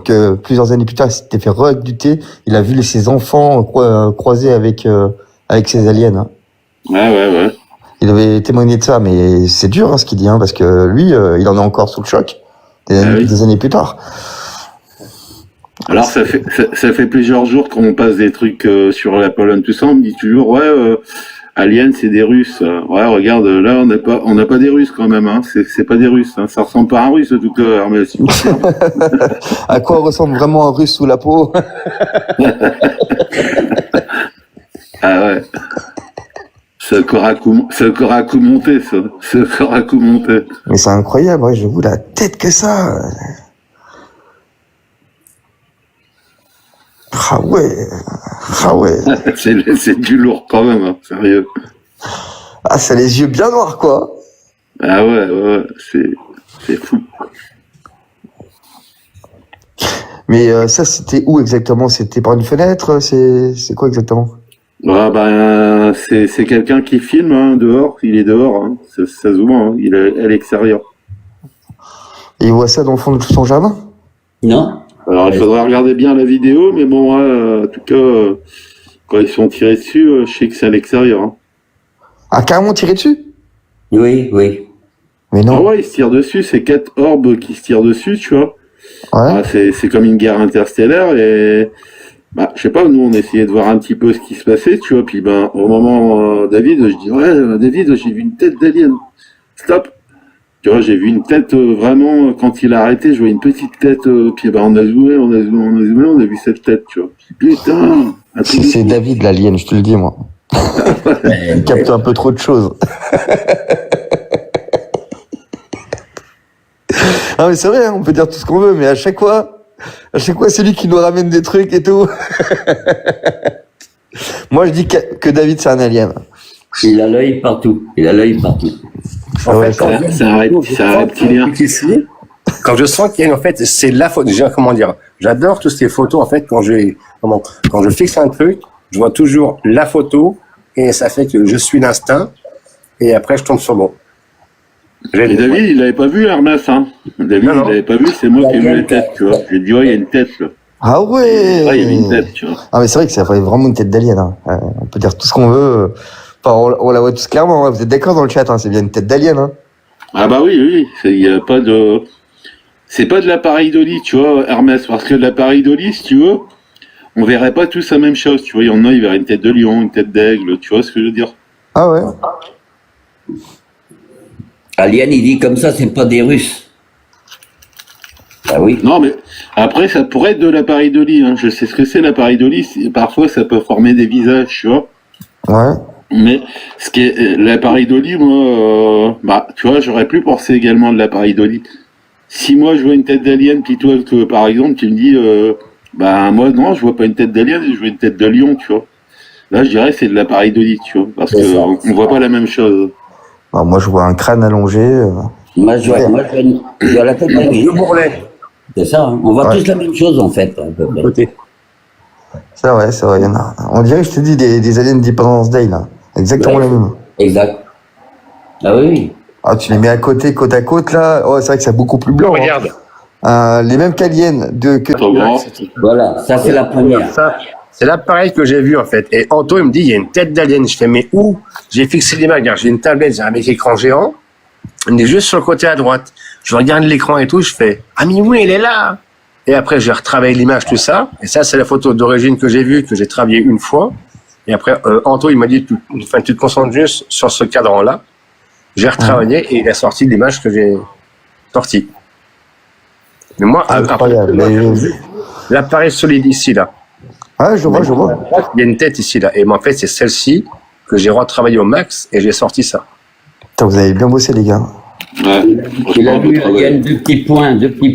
que plusieurs années plus tard, il s'était fait re-abducter. Il a vu ses enfants croisés avec ces aliens, hein. Ouais. Il avait témoigné de ça, mais c'est dur, hein, ce qu'il dit, hein, parce que lui, il en est encore sous le choc des années plus tard. Alors, ça fait plusieurs jours qu'on passe des trucs sur la Pologne, tout ça. On me dit toujours, ouais, Alien, c'est des Russes. Ouais, regarde, là, on n'a pas des Russes quand même, hein. C'est pas des Russes, hein. Ça ressemble pas à un Russe, en tout cas, mais si. À quoi ressemble vraiment un Russe sous la peau? Ah ouais. C'est le corps à coup monté, ça. C'est le corps à coup monté. Mais c'est incroyable, ouais, j'avoue, la tête que ça. Ah ouais. C'est du lourd quand même, hein, sérieux. Ah, c'est les yeux bien noirs, quoi. Ah ouais, c'est fou. Mais ça, c'était où exactement? C'était par une fenêtre? C'est quoi exactement? Ah ben, c'est quelqu'un qui filme, hein, dehors. Il est dehors, hein. Ça se voit, hein. Il est à l'extérieur. Et il voit ça dans le fond de son jardin? Non? Alors, il faudra regarder bien la vidéo, mais bon, en tout cas, quand ils sont tirés dessus, je sais que c'est à l'extérieur, hein. Ah, carrément tiré dessus? Oui. Mais Ah non. ouais, ils se tirent dessus, c'est 4 orbes qui se tirent dessus, tu vois. Ouais. Ah, c'est comme une guerre interstellaire et bah, je sais pas, nous on essayait de voir un petit peu ce qui se passait, tu vois, puis ben au moment David, je dis ouais David, j'ai vu une tête d'alien. Stop. Tu vois, j'ai vu une tête vraiment quand il a arrêté, je vois une petite tête, puis ben on a zoomé, on a vu cette tête, tu vois. Putain, un truc de C'est fou. David, l'alien, je te le dis, moi. Il capte un peu trop de choses. Ah, mais c'est vrai, hein, on peut dire tout ce qu'on veut, mais à chaque fois, c'est lui qui nous ramène des trucs et tout. Moi, je dis que David, c'est un alien. Il a l'œil partout. Il a l'œil partout. En Ouais, fait, quand C'est un reptilien. quand je sens qu'il y a en fait, c'est la photo. Déjà, comment dire, j'adore toutes ces photos. En fait, quand je fixe un truc, je vois toujours la photo et ça fait que je suis l'instinct et après je tombe sur bon. Et David, il avait pas vu Hermès, hein. David, Non, non. il avait pas vu, c'est moi qui ai vu la tête, tu vois. J'ai dit, ouais, il y a une tête, là. Ah ouais. Ouais, il y avait une tête, tu vois. Ah, mais c'est vrai que ça fait vraiment une tête d'alien. Hein. On peut dire tout ce qu'on veut. Enfin, on la voit tous clairement. Hein. Vous êtes d'accord dans le chat, hein. C'est bien une tête d'alien. Hein. Ah bah oui, il y a pas de... C'est pas de l'appareil d'Oli, tu vois, Hermès, parce que de l'appareil d'Oli, si tu veux, on verrait pas tous la même chose, tu vois. Il y en a, ils verraient une tête de lion, une tête d'aigle, tu vois ce que je veux dire. Ah ouais. Alien, il dit comme ça, c'est pas des Russes. Ah oui. Non, mais après, ça pourrait être de l'appareil d'Oli, hein. Je sais ce que c'est l'appareil d'Oli, parfois ça peut former des visages, tu vois. Ouais. Mais ce qui est l'appareil d'Oli, moi, bah, tu vois, j'aurais pu penser également de l'appareil d'Oli. Si moi je vois une tête d'alien, puis toi, par exemple, tu me dis, bah moi non, je vois pas une tête d'alien, je vois une tête de lion, tu vois. Là, je dirais c'est de l'appareil d'Oli, tu vois, parce que on voit pas la même chose. Alors, moi, je vois un crâne allongé. Moi, je vois la tête d'un Le bourrelet. C'est ça, hein. On voit Ouais. tous la même chose, en fait, à peu près. Côté. C'est vrai, il y en a. On dirait, je te dis, des aliens d'Independence Day, là. Exactement Ouais. les mêmes. Exact. Ah oui. Ah, tu les mets à côté, côte à côte, là. Oh, c'est vrai que c'est beaucoup plus blanc. Regarde. Hein. Les mêmes qu'aliens que... Trop grand. Voilà, ça c'est la première. Ça, c'est l'appareil que j'ai vu en fait. Et Anto, il me dit, il y a une tête d'alien. Je fais, mais où? J'ai fixé l'image. Regarde, j'ai une tablette, j'ai un mec écran géant. On est juste sur le côté à droite. Je regarde l'écran et tout, je fais, ah mais oui, elle est là. Et après, j'ai retravaillé l'image, tout ça. Et ça, c'est la photo d'origine que j'ai vue, que j'ai travaillé une fois. Et après, Anto, il m'a dit, tu te concentres juste sur ce cadran-là. J'ai retravaillé et il a sorti l'image que j'ai sortie. Mais moi, Incroyable. après, moi, j'ai vu l'appareil solide ici, là. Ouais, je vois. Il y a une tête ici, là. Et en fait, c'est celle-ci que j'ai retravaillé au max et j'ai sorti ça. Putain, vous avez bien bossé, les gars. Ouais. Il a Franchement, vu, beau travail. il y a deux petits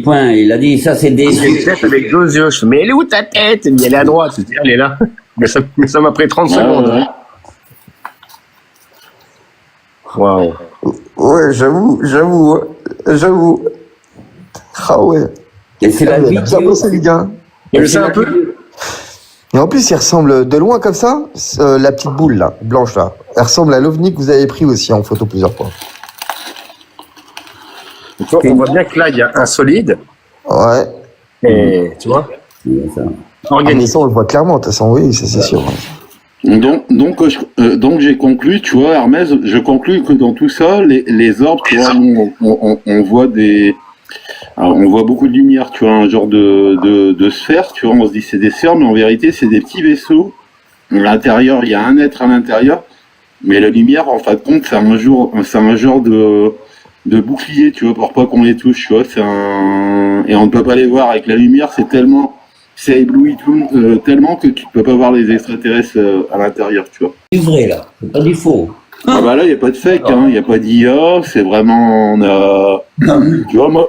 points. Il a dit, ça c'est des J'ai une yeux. tête avec 2 yeux. Je fais, mais elle est où ta tête? Il me dit, elle est à droite. Je dis, elle est là. Mais ça m'a pris 30 secondes. Ouais. Waouh. Ouais, j'avoue. Ah ouais. Et c'est la Vous avez bien vidéo. bossé, les gars. Tu sais un peu? Et en plus, il ressemble de loin comme ça, la petite boule, là, blanche, là. Elle ressemble à l'OVNI que vous avez pris aussi en photo plusieurs fois. Tu vois, on voit bien que là, il y a un solide. Ouais. Et, tu vois, Ça. Ah, mais organique. ça, on le voit clairement, de toute façon, oui, ça, c'est sûr. Donc j'ai conclu, tu vois, Hermès, je conclus que dans tout ça, les orbes, tu vois, on voit alors, on voit beaucoup de lumière, tu vois, un genre de sphère, tu vois, on se dit c'est des sphères, mais en vérité c'est des petits vaisseaux. À l'intérieur, il y a un être à l'intérieur, mais la lumière, en fin de compte, c'est un genre de bouclier, tu vois, pour pas qu'on les touche, tu vois, et on ne peut pas les voir avec la lumière, ça éblouit tellement que tu peux pas voir les extraterrestres à l'intérieur, tu vois. C'est du vrai là, c'est pas du faux. Ah bah là, il n'y a pas de fake, il n'y a pas d'IA, c'est vraiment... Tu vois, moi,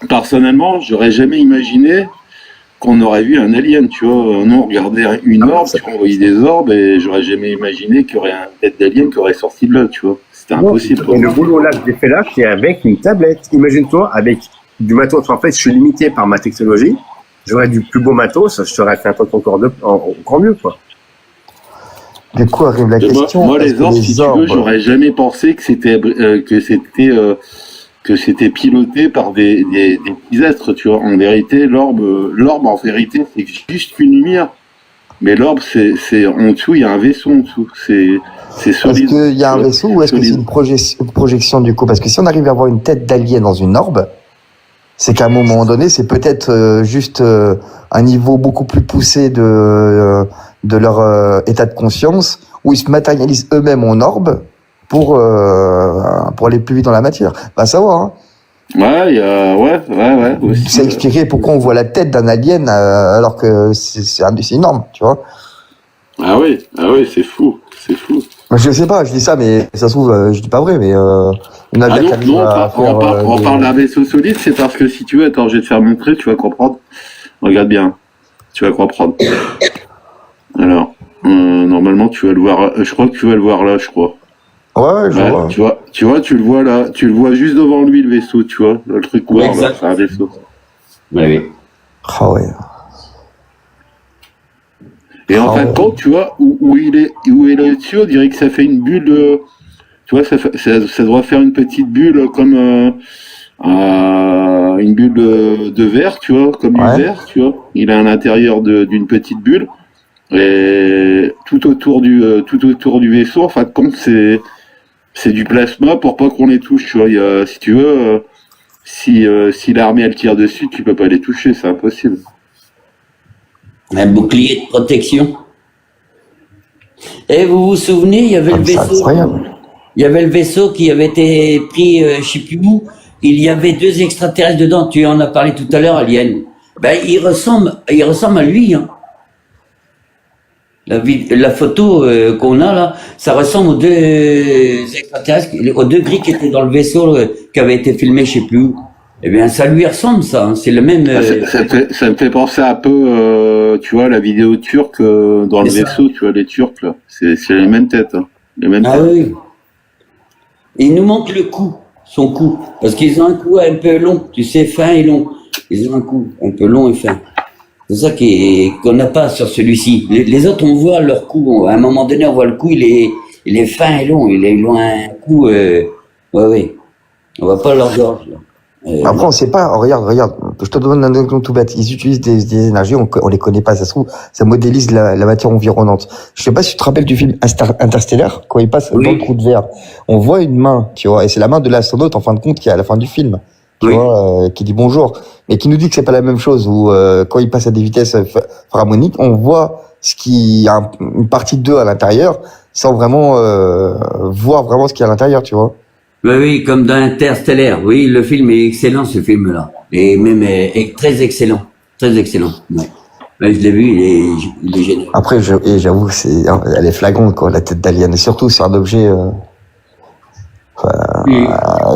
personnellement, j'aurais jamais imaginé qu'on aurait vu un alien, tu vois. Nous, on regardait une orbe, tu vois, on voyait des orbes, et j'aurais jamais imaginé qu'il y aurait un tête d'alien qui aurait sorti de là, tu vois. C'était impossible pour Et le moi. boulot là que j'ai fait là, c'est avec une tablette. Imagine-toi, avec du matos. En fait, je suis limité par ma technologie. J'aurais du plus beau matos, je t'aurais fait un truc encore mieux, quoi. Du coup, arrive la Et question. moi, est-ce les que orbes, si tu veux, orbes- j'aurais jamais pensé que c'était piloté par des petits êtres, tu vois. En vérité, l'orbe, en vérité, c'est juste une lumière. Mais l'orbe, c'est en dessous, il y a un vaisseau en dessous. C'est Est-ce solide. qu'il y a un tu vois, vaisseau ou est-ce que c'est solide. une projection du coup? Parce que si on arrive à avoir une tête d'alien dans une orbe, c'est qu'à un moment donné, c'est peut-être juste un niveau beaucoup plus poussé de leur état de conscience, où ils se matérialisent eux-mêmes en orbe pour aller plus vite dans la matière. Va savoir, hein. Ouais, il y a, ouais, aussi. Ça expliquerait pourquoi on voit la tête d'un alien alors que c'est énorme, tu vois. Ah oui, c'est fou. Moi, je sais pas, je dis ça, mais ça se trouve, je dis pas vrai, mais on a Ah bien non, qu'arrive non, à faire on parle d'un vaisseau solide, c'est parce que si tu veux, attends, je vais te faire montrer, tu vas comprendre. Regarde bien, tu vas comprendre. Alors, normalement, tu vas le voir, je crois que tu vas le voir là, je crois. Ouais, je Ouais, vois. tu le vois là, tu le vois juste devant lui, le vaisseau, tu vois, le truc noir, là, Exact. c'est un vaisseau. Oui. Ah ouais. Et en Ah fin de ouais. compte, tu vois, où il est dessus, on dirait que ça fait une bulle, tu vois, ça doit faire une petite bulle comme une bulle de verre, tu vois, comme du Ouais. verre, tu vois. Il est à l'intérieur d'une petite bulle. Et tout autour du vaisseau, en fin de compte, c'est du plasma pour pas qu'on les touche, tu vois. Si tu veux, si l'armée elle tire dessus, tu peux pas les toucher, c'est impossible. Un bouclier de protection. Et vous vous souvenez, il y avait Ah, le mais c'est vaisseau. incroyable. Il y avait le vaisseau qui avait été pris, je sais plus où. Il y avait 2 extraterrestres dedans. Tu en as parlé tout à l'heure, Alien. Ben, il ressemble à lui, hein. La photo qu'on a là, ça ressemble aux 2 extraterrestres, aux 2 gris qui étaient dans le vaisseau qui avait été filmé, je sais plus où. Eh bien, ça lui ressemble, ça, hein. C'est le même. Ah, ça me fait penser un peu, tu vois, la vidéo turque dans le C'est ça. vaisseau, tu vois, les Turcs, là. C'est les mêmes têtes, hein. Les mêmes Ah têtes. oui. Il nous manque le cou, son cou. Parce qu'ils ont un cou un peu long, tu sais, fin et long. Ils ont un cou un peu long et fin. C'est ça qu'on n'a pas sur celui-ci. Les autres, on voit leur cou. À un moment donné, on voit le cou, il est fin et long. Il est loin, un cou. Ouais. On voit pas leur gorge, là. Après, on sait pas. Oh, regarde. Je te donne un exemple tout bête. Ils utilisent des énergies, on les connaît pas. Ça se trouve, ça modélise la matière environnante. Je sais pas si tu te rappelles du film Interstellar, quand il passe Oui. dans le trou de verre. On voit une main, tu vois, et c'est la main de l'astronaute, en fin de compte, qui est à la fin du film. Tu Oui. vois, qui dit bonjour. Mais qui nous dit que c'est pas la même chose, où, quand il passe à des vitesses pharaoniques, on voit il y a une partie d'eux à l'intérieur, sans vraiment, voir vraiment ce qu'il y a à l'intérieur, tu vois. Oui, comme dans Interstellaire. Oui, le film est excellent, ce film-là. Et même est très excellent. Très excellent. Ouais. Ouais, je l'ai vu, il est génial. Après, j'avoue que elle est flagrante, quoi, la tête d'alien. Et surtout sur un objet, Oui.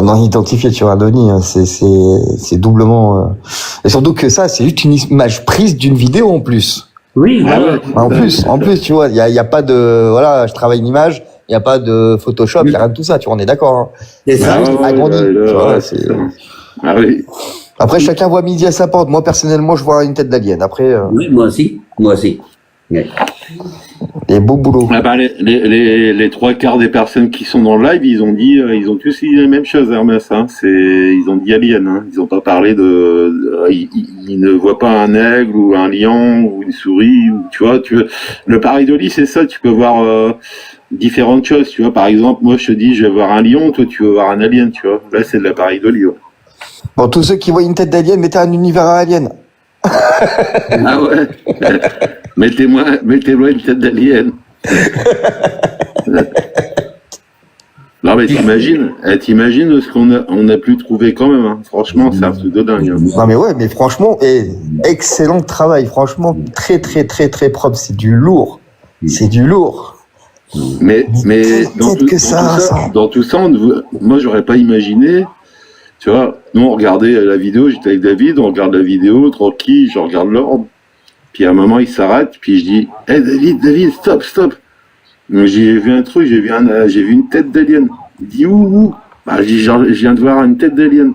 non identifié, tu vois, un ovni, hein. C'est doublement, et surtout que ça, c'est juste une image prise d'une vidéo en plus. Oui, Ah voilà. ouais. En plus, tu vois, il y a pas de, voilà, je travaille une image, il y a pas de Photoshop, il y a rien de tout ça, tu vois, on est d'accord, hein. C'est C'est ça. juste agrandi, tu vois, ouais, c'est- c'est ça. Ah oui. Après, chacun voit midi à sa porte. Moi, personnellement, je vois une tête d'alien. Après, Oui, moi aussi. Ouais. et beau boulot. Ah bah, les 3/4 des personnes qui sont dans le live, ils ont tous dit la même chose, Hermès, hein. Ils ont dit alien, hein. Ils ont pas parlé ils ne voient pas un aigle ou un lion ou une souris, ou, tu vois, le pareidolie, c'est ça, tu peux voir, différentes choses, tu vois. Par exemple, moi, je te dis, je vais voir un lion, toi, tu veux voir un alien, tu vois. Là, c'est de la pareidolie, ouais. Bon, tous ceux qui voient une tête d'alien, mettez un univers à alien. Ah ouais. Mettez-moi une tête d'alien. Non mais t'imagines ce on a pu trouver quand même, hein. Franchement, c'est un truc de dingue, hein. Non, mais ouais, mais franchement, excellent travail. Franchement, très, très, très, très propre. C'est du lourd. C'est du lourd. Mais peut-être que ça. dans tout ça, moi j'aurais pas imaginé, tu vois, nous on regardait la vidéo, j'étais avec David, on regarde la vidéo, tranquille, je regarde l'ordre, puis à un moment il s'arrête, puis je dis, hey David, stop. Donc, j'ai vu un truc, j'ai vu une tête d'alien. Il dit où? Bah, je dis, genre, je viens de voir une tête d'alien.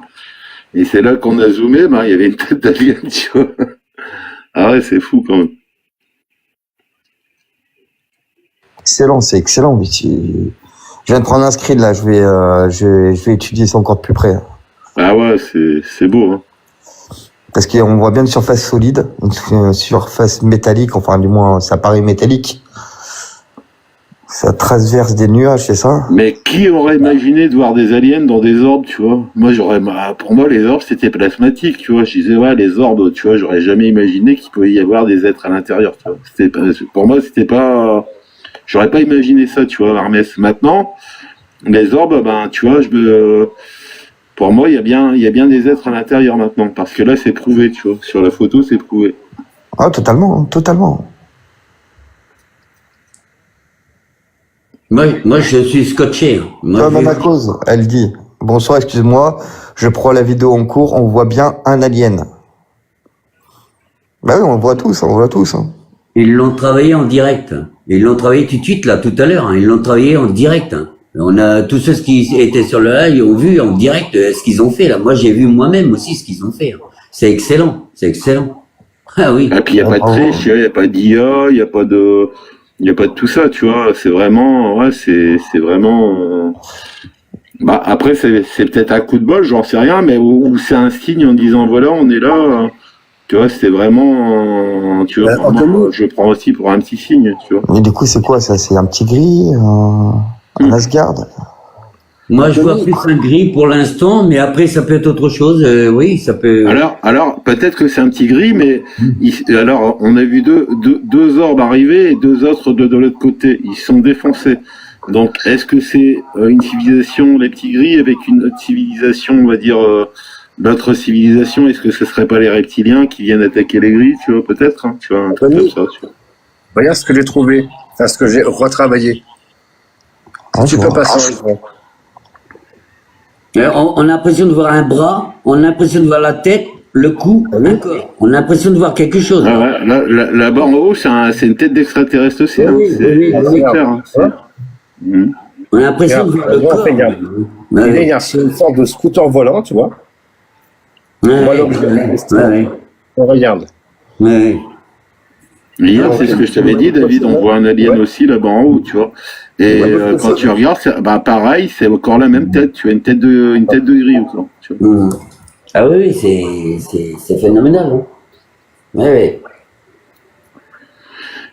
Et c'est là qu'on a zoomé, bah, il y avait une tête d'alien, tu vois. Ah ouais, c'est fou quand même. Excellent, c'est excellent. Mais je viens de prendre un screen là. Je vais étudier ça encore de plus près. Ah ouais, c'est beau, hein. Parce qu'on voit bien une surface solide, une surface métallique. Enfin, du moins, ça paraît métallique. Ça transverse des nuages, c'est ça? Mais qui aurait imaginé de voir des aliens dans des orbes, tu vois? Moi, pour moi, les orbes, c'était plasmatique, tu vois. Je disais, ouais, les orbes, tu vois, j'aurais jamais imaginé qu'il pouvait y avoir des êtres à l'intérieur, tu vois. Pour moi, c'était pas, j'aurais pas imaginé ça, tu vois, Hermès. Maintenant, les orbes, ben, tu vois, pour moi, il y a bien des êtres à l'intérieur maintenant. Parce que là, c'est prouvé, tu vois. Sur la photo, c'est prouvé. Ah, totalement, totalement. Moi, je suis scotché. Moi, Comme à cause, elle dit, bonsoir, excuse-moi, je prends la vidéo en cours, on voit bien un alien. Bah oui, on le voit tous, hein. Ils l'ont travaillé en direct. Ils l'ont travaillé tout de suite, là, tout à l'heure. Hein. Ils l'ont travaillé en direct. Hein. On a tous ceux qui étaient sur le live ont vu en direct ce qu'ils ont fait. Là, moi, j'ai vu moi-même aussi ce qu'ils ont fait. Hein. C'est excellent, c'est excellent. Ah oui. Et puis, il n'y a pas de triche, il n'y a pas d'IA, il n'y a pas de tout ça, tu vois. C'est vraiment, ouais, c'est vraiment. Bah après, c'est peut-être un coup de bol, j'en sais rien, mais où c'est un signe en disant voilà, on est là. Tu vois, c'est vraiment, tu vois, moi, je prends aussi pour un petit signe, tu vois. Mais du coup, c'est quoi ça? C'est un petit gris, un Asgard? Moi, je vois plus un gris pour l'instant, mais après, ça peut être autre chose. Oui, ça peut. Alors peut-être que c'est un petit gris, mais alors on a vu deux orbes arriver et deux autres de l'autre côté. Ils sont défoncés. Donc, est-ce que c'est une civilisation, les petits gris, avec une autre civilisation, on va dire, d'autres civilisations? Est-ce que ce serait pas les reptiliens qui viennent attaquer les gris, tu vois, peut-être, hein, tu vois, un truc comme ça, tu vois. Regarde ce que j'ai trouvé, enfin ce que j'ai retravaillé. Ah, Tu je peux vois. passer. On a l'impression de voir un bras, on a l'impression de voir la tête, le cou, un corps. On a l'impression de voir quelque chose. Ah ouais, là-bas en haut, c'est une tête d'extraterrestre aussi, hein. Oui, C'est oui, clair. Hein. On a l'impression de voir le corps. Il y a une sorte de scooter volant, tu vois. On regarde. Mais hier, c'est ce que je t'avais dit, David, on voit un alien aussi là-bas en haut, tu vois. Et quand tu regardes, bah pareil, c'est encore la même tête. Tu as une tête de gris, quoi, tu vois. Ah oui, c'est phénoménal. Hein. Oui.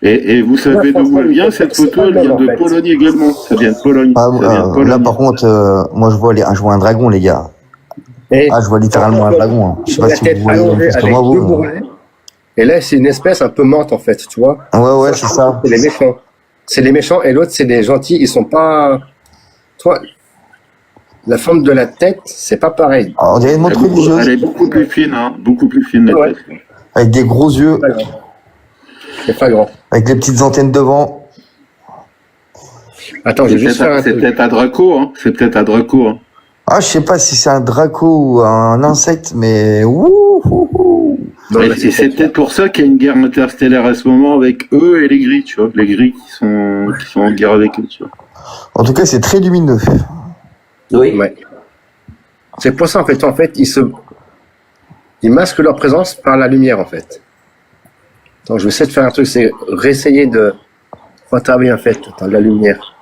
Et vous savez d'où elle vient, cette photo? Elle vient de Pologne également. Ça vient de Pologne. Là, par contre, moi, je vois un dragon, les gars. Je vois littéralement un dragon. Hein. Je sais pas si vous voyez justement vous. Et là, c'est une espèce un peu morte, en fait, tu vois. Ouais, c'est ça. C'est les méchants. C'est les méchants, et l'autre, c'est les gentils. Ils sont pas... Toi, la forme de la tête, c'est pas pareil. Alors, on dirait une montre religieuse. Elle est beaucoup plus fine, hein. Beaucoup plus fine, la tête. Avec des gros yeux. C'est pas grand. Avec les petites antennes devant. Attends, j'ai juste faire un C'est truc. peut-être un Draco, hein. C'est peut-être un Draco, hein. Ah, je sais pas si c'est un draco ou un insecte, mais Et c'est peut-être pour ça qu'il y a une guerre interstellaire à ce moment avec eux et les gris, tu vois. Les gris qui sont en guerre avec eux, tu vois. En tout cas, c'est très lumineux. Oui. Ouais. C'est pour ça, en fait, ils masquent leur présence par la lumière, en fait. Donc, je vais essayer de faire un truc, c'est réessayer de retravailler, en fait, par la lumière.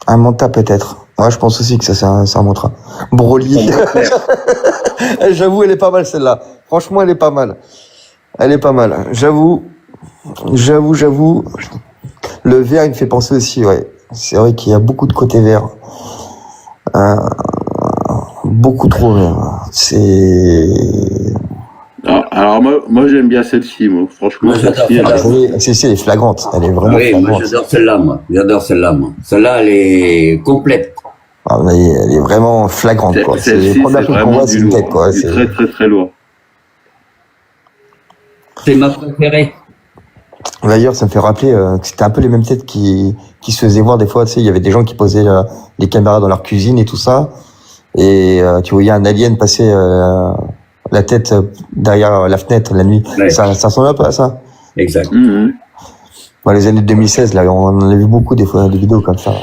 Un manta, peut-être. Ouais, je pense aussi que ça, c'est un mantra. Broly. J'avoue, elle est pas mal, celle-là. Franchement, elle est pas mal. Elle est pas mal. J'avoue. Le vert, il me fait penser aussi, ouais. C'est vrai qu'il y a beaucoup de côté vert. Beaucoup trop vert. Alors moi j'aime bien celle-ci, moi. Franchement, Moi, j'adore Celle-ci, elle est flagrante. Elle est vraiment Oui, moi flagrante. j'adore celle-là, moi. J'adore celle-là, moi. Celle-là, elle est complète. Ah, mais elle est vraiment flagrante, quoi. C'est Celle-ci, la première c'est fois qu'on vraiment voit, du c'est une tête, lourd. quoi. Du C'est- très très très lourd. C'est ma préférée. D'ailleurs, ça me fait rappeler que c'était un peu les mêmes têtes qui se faisaient voir des fois. Tu sais, il y avait des gens qui posaient les caméras dans leur cuisine et tout ça. Et tu voyais un alien passer la tête derrière la fenêtre la nuit. Ouais. Ça ressemble un peu à ça. Exact. Dans les années 2016, là, on en a vu beaucoup des fois des vidéos comme ça.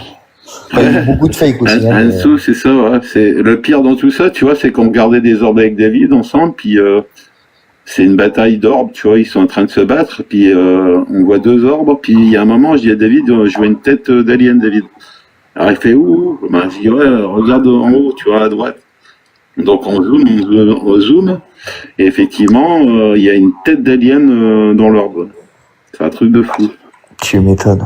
Enfin, il y a eu beaucoup de fake aussi. hein, mais- Anso, c'est ça, ouais. C'est le pire dans tout ça, tu vois, c'est qu'on regardait des orbes avec David ensemble, puis c'est une bataille d'orbes, tu vois, ils sont en train de se battre, puis on voit deux orbes, puis il y a un moment, je dis à David, je vois une tête d'alien, David. Alors il fait où? Ben, je dis ouais, regarde en haut, tu vois, à droite. Donc on zoome, et effectivement, il y a une tête d'alien dans l'orbe. C'est un truc de fou. Tu m'étonnes.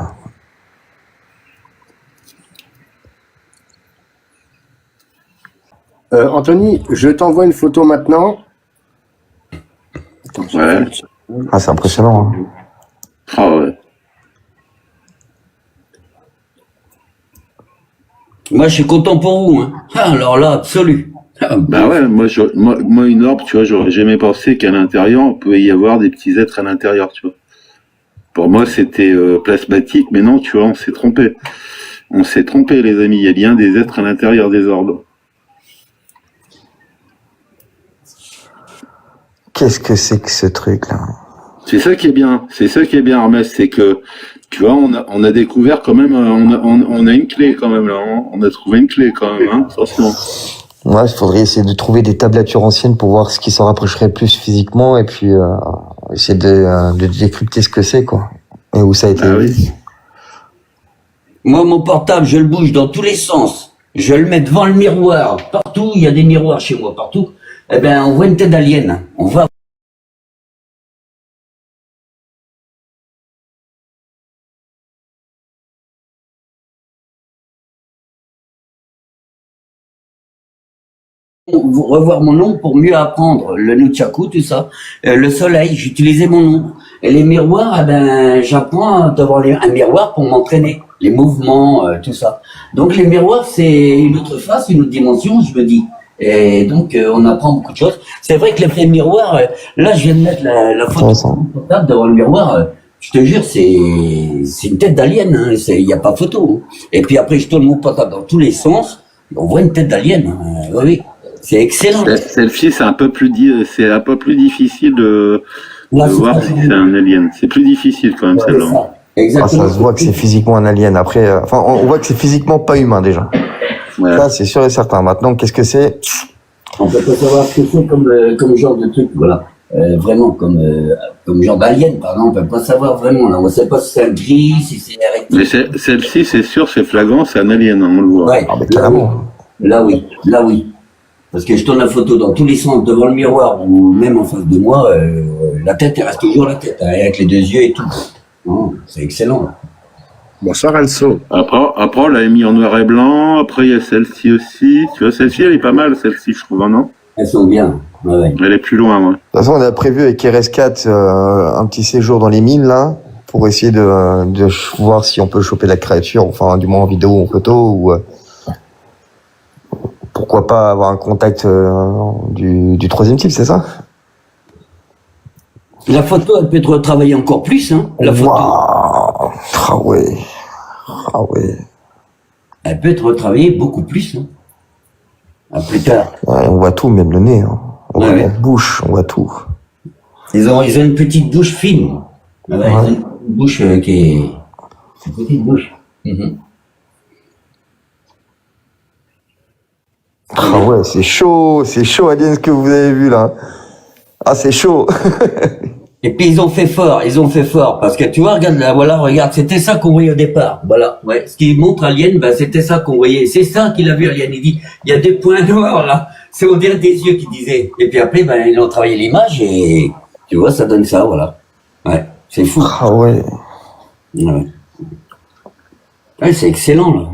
Anthony, je t'envoie une photo maintenant. Attends, Ouais. Ah, c'est impressionnant. Hein. Ah ouais. Moi, je suis content pour vous. Hein. Ah, alors là, absolu. Ah, Bah ouais, moi, une orbe, tu vois, j'aurais jamais pensé qu'à l'intérieur, on pouvait y avoir des petits êtres à l'intérieur, tu vois. Pour moi, c'était plasmatique, mais non, tu vois, on s'est trompé. On s'est trompé, les amis. Il y a bien des êtres à l'intérieur des orbes. Qu'est-ce que c'est que ce truc-là? C'est ça qui est bien. C'est ça qui est bien, Hermès, c'est que, tu vois, on a découvert quand même, on a une clé quand même, là. Hein. On a trouvé une clé quand même, hein, attention. Ouais, il faudrait essayer de trouver des tablatures anciennes pour voir ce qui s'en rapprocherait plus physiquement et puis essayer de décrypter ce que c'est, quoi. Et où ça a été. Ah oui. moi, mon portable, je le bouge dans tous les sens. Je le mets devant le miroir. Partout, il y a des miroirs chez moi, partout. Eh ben, on voit une tête d'alien. On voit revoir mon nom pour mieux apprendre le nunchaku, tout ça. Le soleil, j'utilisais mon nom. Et les miroirs, eh ben, j'apprends devant un miroir pour m'entraîner. Les mouvements, tout ça. Donc les miroirs, c'est une autre face, une autre dimension, je me dis. Et donc on apprend beaucoup de choses. C'est vrai que l'effet miroir, là je viens de mettre la photo Intéressant. de mon portable devant le miroir. Je te jure, c'est une tête d'alien. Hein, il n'y a pas photo. Hein. Et puis après, je tourne mon portable dans tous les sens. On voit une tête d'alien. Hein. Oui, oui. C'est excellent. Celle-ci, c'est un peu plus difficile de Là, c'est voir pas si ça. c'est un alien. C'est plus difficile quand même, Ouais, celle-là. c'est ça. Ah, Exactement. ça se voit que c'est physiquement un alien. Après, enfin, on voit que c'est physiquement pas humain déjà. Ouais. Ça, c'est sûr et certain. Maintenant, qu'est-ce que c'est? On peut pas savoir ce que c'est comme genre de truc, voilà. Vraiment, comme genre d'alien, par exemple, on peut pas savoir vraiment, là. On sait pas si c'est un gris, si c'est un Mais rectangle. celle-ci, c'est sûr, c'est flagrant, c'est un alien, hein, on le voit. Ouais, Ah, mais là, oui. carrément. Là, oui. Là, oui. Parce que je tourne la photo dans tous les sens, devant le miroir, ou même en face de moi, la tête, elle reste toujours la tête, hein, avec les deux yeux et tout. Non, c'est excellent. Bonsoir Anso. Après, on l'avait mis en noir et blanc. Après, il y a celle-ci aussi. Tu vois, celle-ci, elle est pas mal, celle-ci, je trouve, hein, non? Elles sont bien. Ouais, ouais. Elle est plus loin, ouais. De toute façon, on a prévu avec RS4 un petit séjour dans les mines là pour essayer de voir si on peut choper la créature, enfin du moins en vidéo ou en photo ou pourquoi pas avoir un contact du troisième type, c'est ça? La photo, elle peut être retravaillée encore plus, hein. La photo, Waouh. Ah ouais. Ah ouais. elle peut être retravaillée beaucoup plus, hein. À plus tard. Ouais, on voit tout, même le nez. Hein. On voit Ouais, la ouais. bouche, on voit tout. Ils ont une petite bouche fine. Ouais, ouais, ils ont une bouche qui est... Une petite bouche. Mhm. Ah ouais, c'est chaud, Alien, ce que vous avez vu là. Ah, c'est chaud. Et puis ils ont fait fort, parce que tu vois, regarde là, voilà, regarde, c'était ça qu'on voyait au départ, voilà, ouais, ce qui montre Alien, ben c'était ça qu'on voyait, c'est ça qu'il a vu Alien, il dit, il y a des points noirs là, c'est on dirait des yeux qu'il disait, et puis après, ben ils ont travaillé l'image et, tu vois, ça donne ça, voilà, ouais, c'est fou, Ah ouais. ouais, ouais c'est excellent là.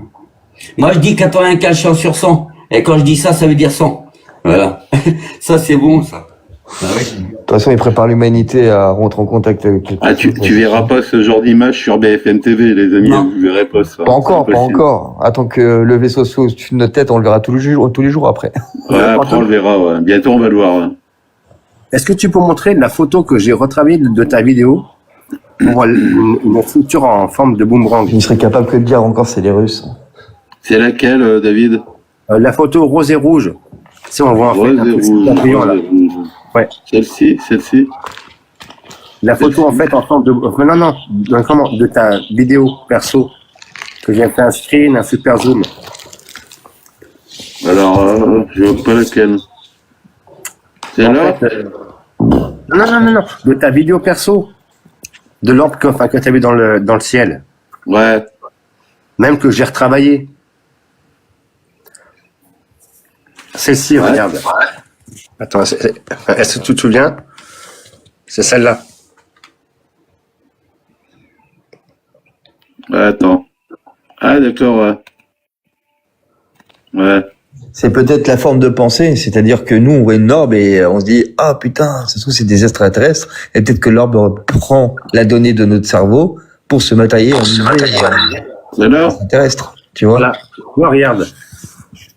Moi je dis 95 chances sur 100, et quand je dis ça, ça veut dire 100, voilà, ça c'est bon ça. Ah ouais. De toute façon, il prépare l'humanité à rentrer en contact avec quelque Ah, tu verras pas ce genre d'image sur BFM TV, les amis. Non. Vous verrez pas ça. Pas encore, C'est pas impossible. encore. Attends que le vaisseau soit au-dessus de notre tête, on le verra tous les jours après. Ouais, après, on le verra, ouais. Bientôt, on va le voir, ouais. Est-ce que tu peux montrer la photo que j'ai retravaillée de ta vidéo pour une structure en forme de boomerang? Il serait capable que de dire encore, c'est les Russes. C'est laquelle, David? La photo rose et rouge. Si on voit en fait Rose un et truc rouge. papillon, là. Rose et rouge. Ouais. Celle-ci. La photo en fait en forme de non, de ta vidéo perso que j'ai fait un screen, un super zoom. Alors, je vois pas laquelle. C'est En là? fait, non, de ta vidéo perso, de l'orbe que tu avais dans le ciel, Ouais. même que j'ai retravaillé. Celle-ci, Ouais. regarde. Attends, est-ce que tu te souviens? C'est celle-là. Ouais, attends. Ah, d'accord, ouais. Ouais. C'est peut-être la forme de pensée, c'est-à-dire que nous, on voit une orbe et on se dit, ah putain, ça se trouve c'est des extraterrestres, et peut-être que l'orbe prend la donnée de notre cerveau pour se matérialiser en Alors, extraterrestre, tu vois. Voilà. Moi, regarde.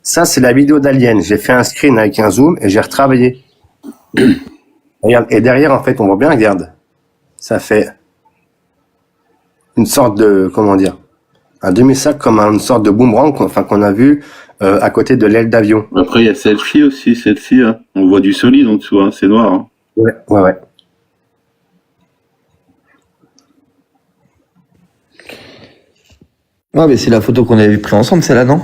Ça, c'est la vidéo d'Alien. J'ai fait un screen avec un zoom et j'ai retravaillé. Regarde. Et derrière, en fait, on voit bien, regarde. Ça fait une sorte de, comment dire, un demi-sac comme une sorte de boomerang qu'on a vu à côté de l'aile d'avion. après, il y a celle-ci aussi, celle-ci. Hein. On voit du solide en dessous, hein. C'est noir. Hein. Ouais, ouais, ouais. Ouais, mais c'est la photo qu'on avait prise ensemble, celle-là, non?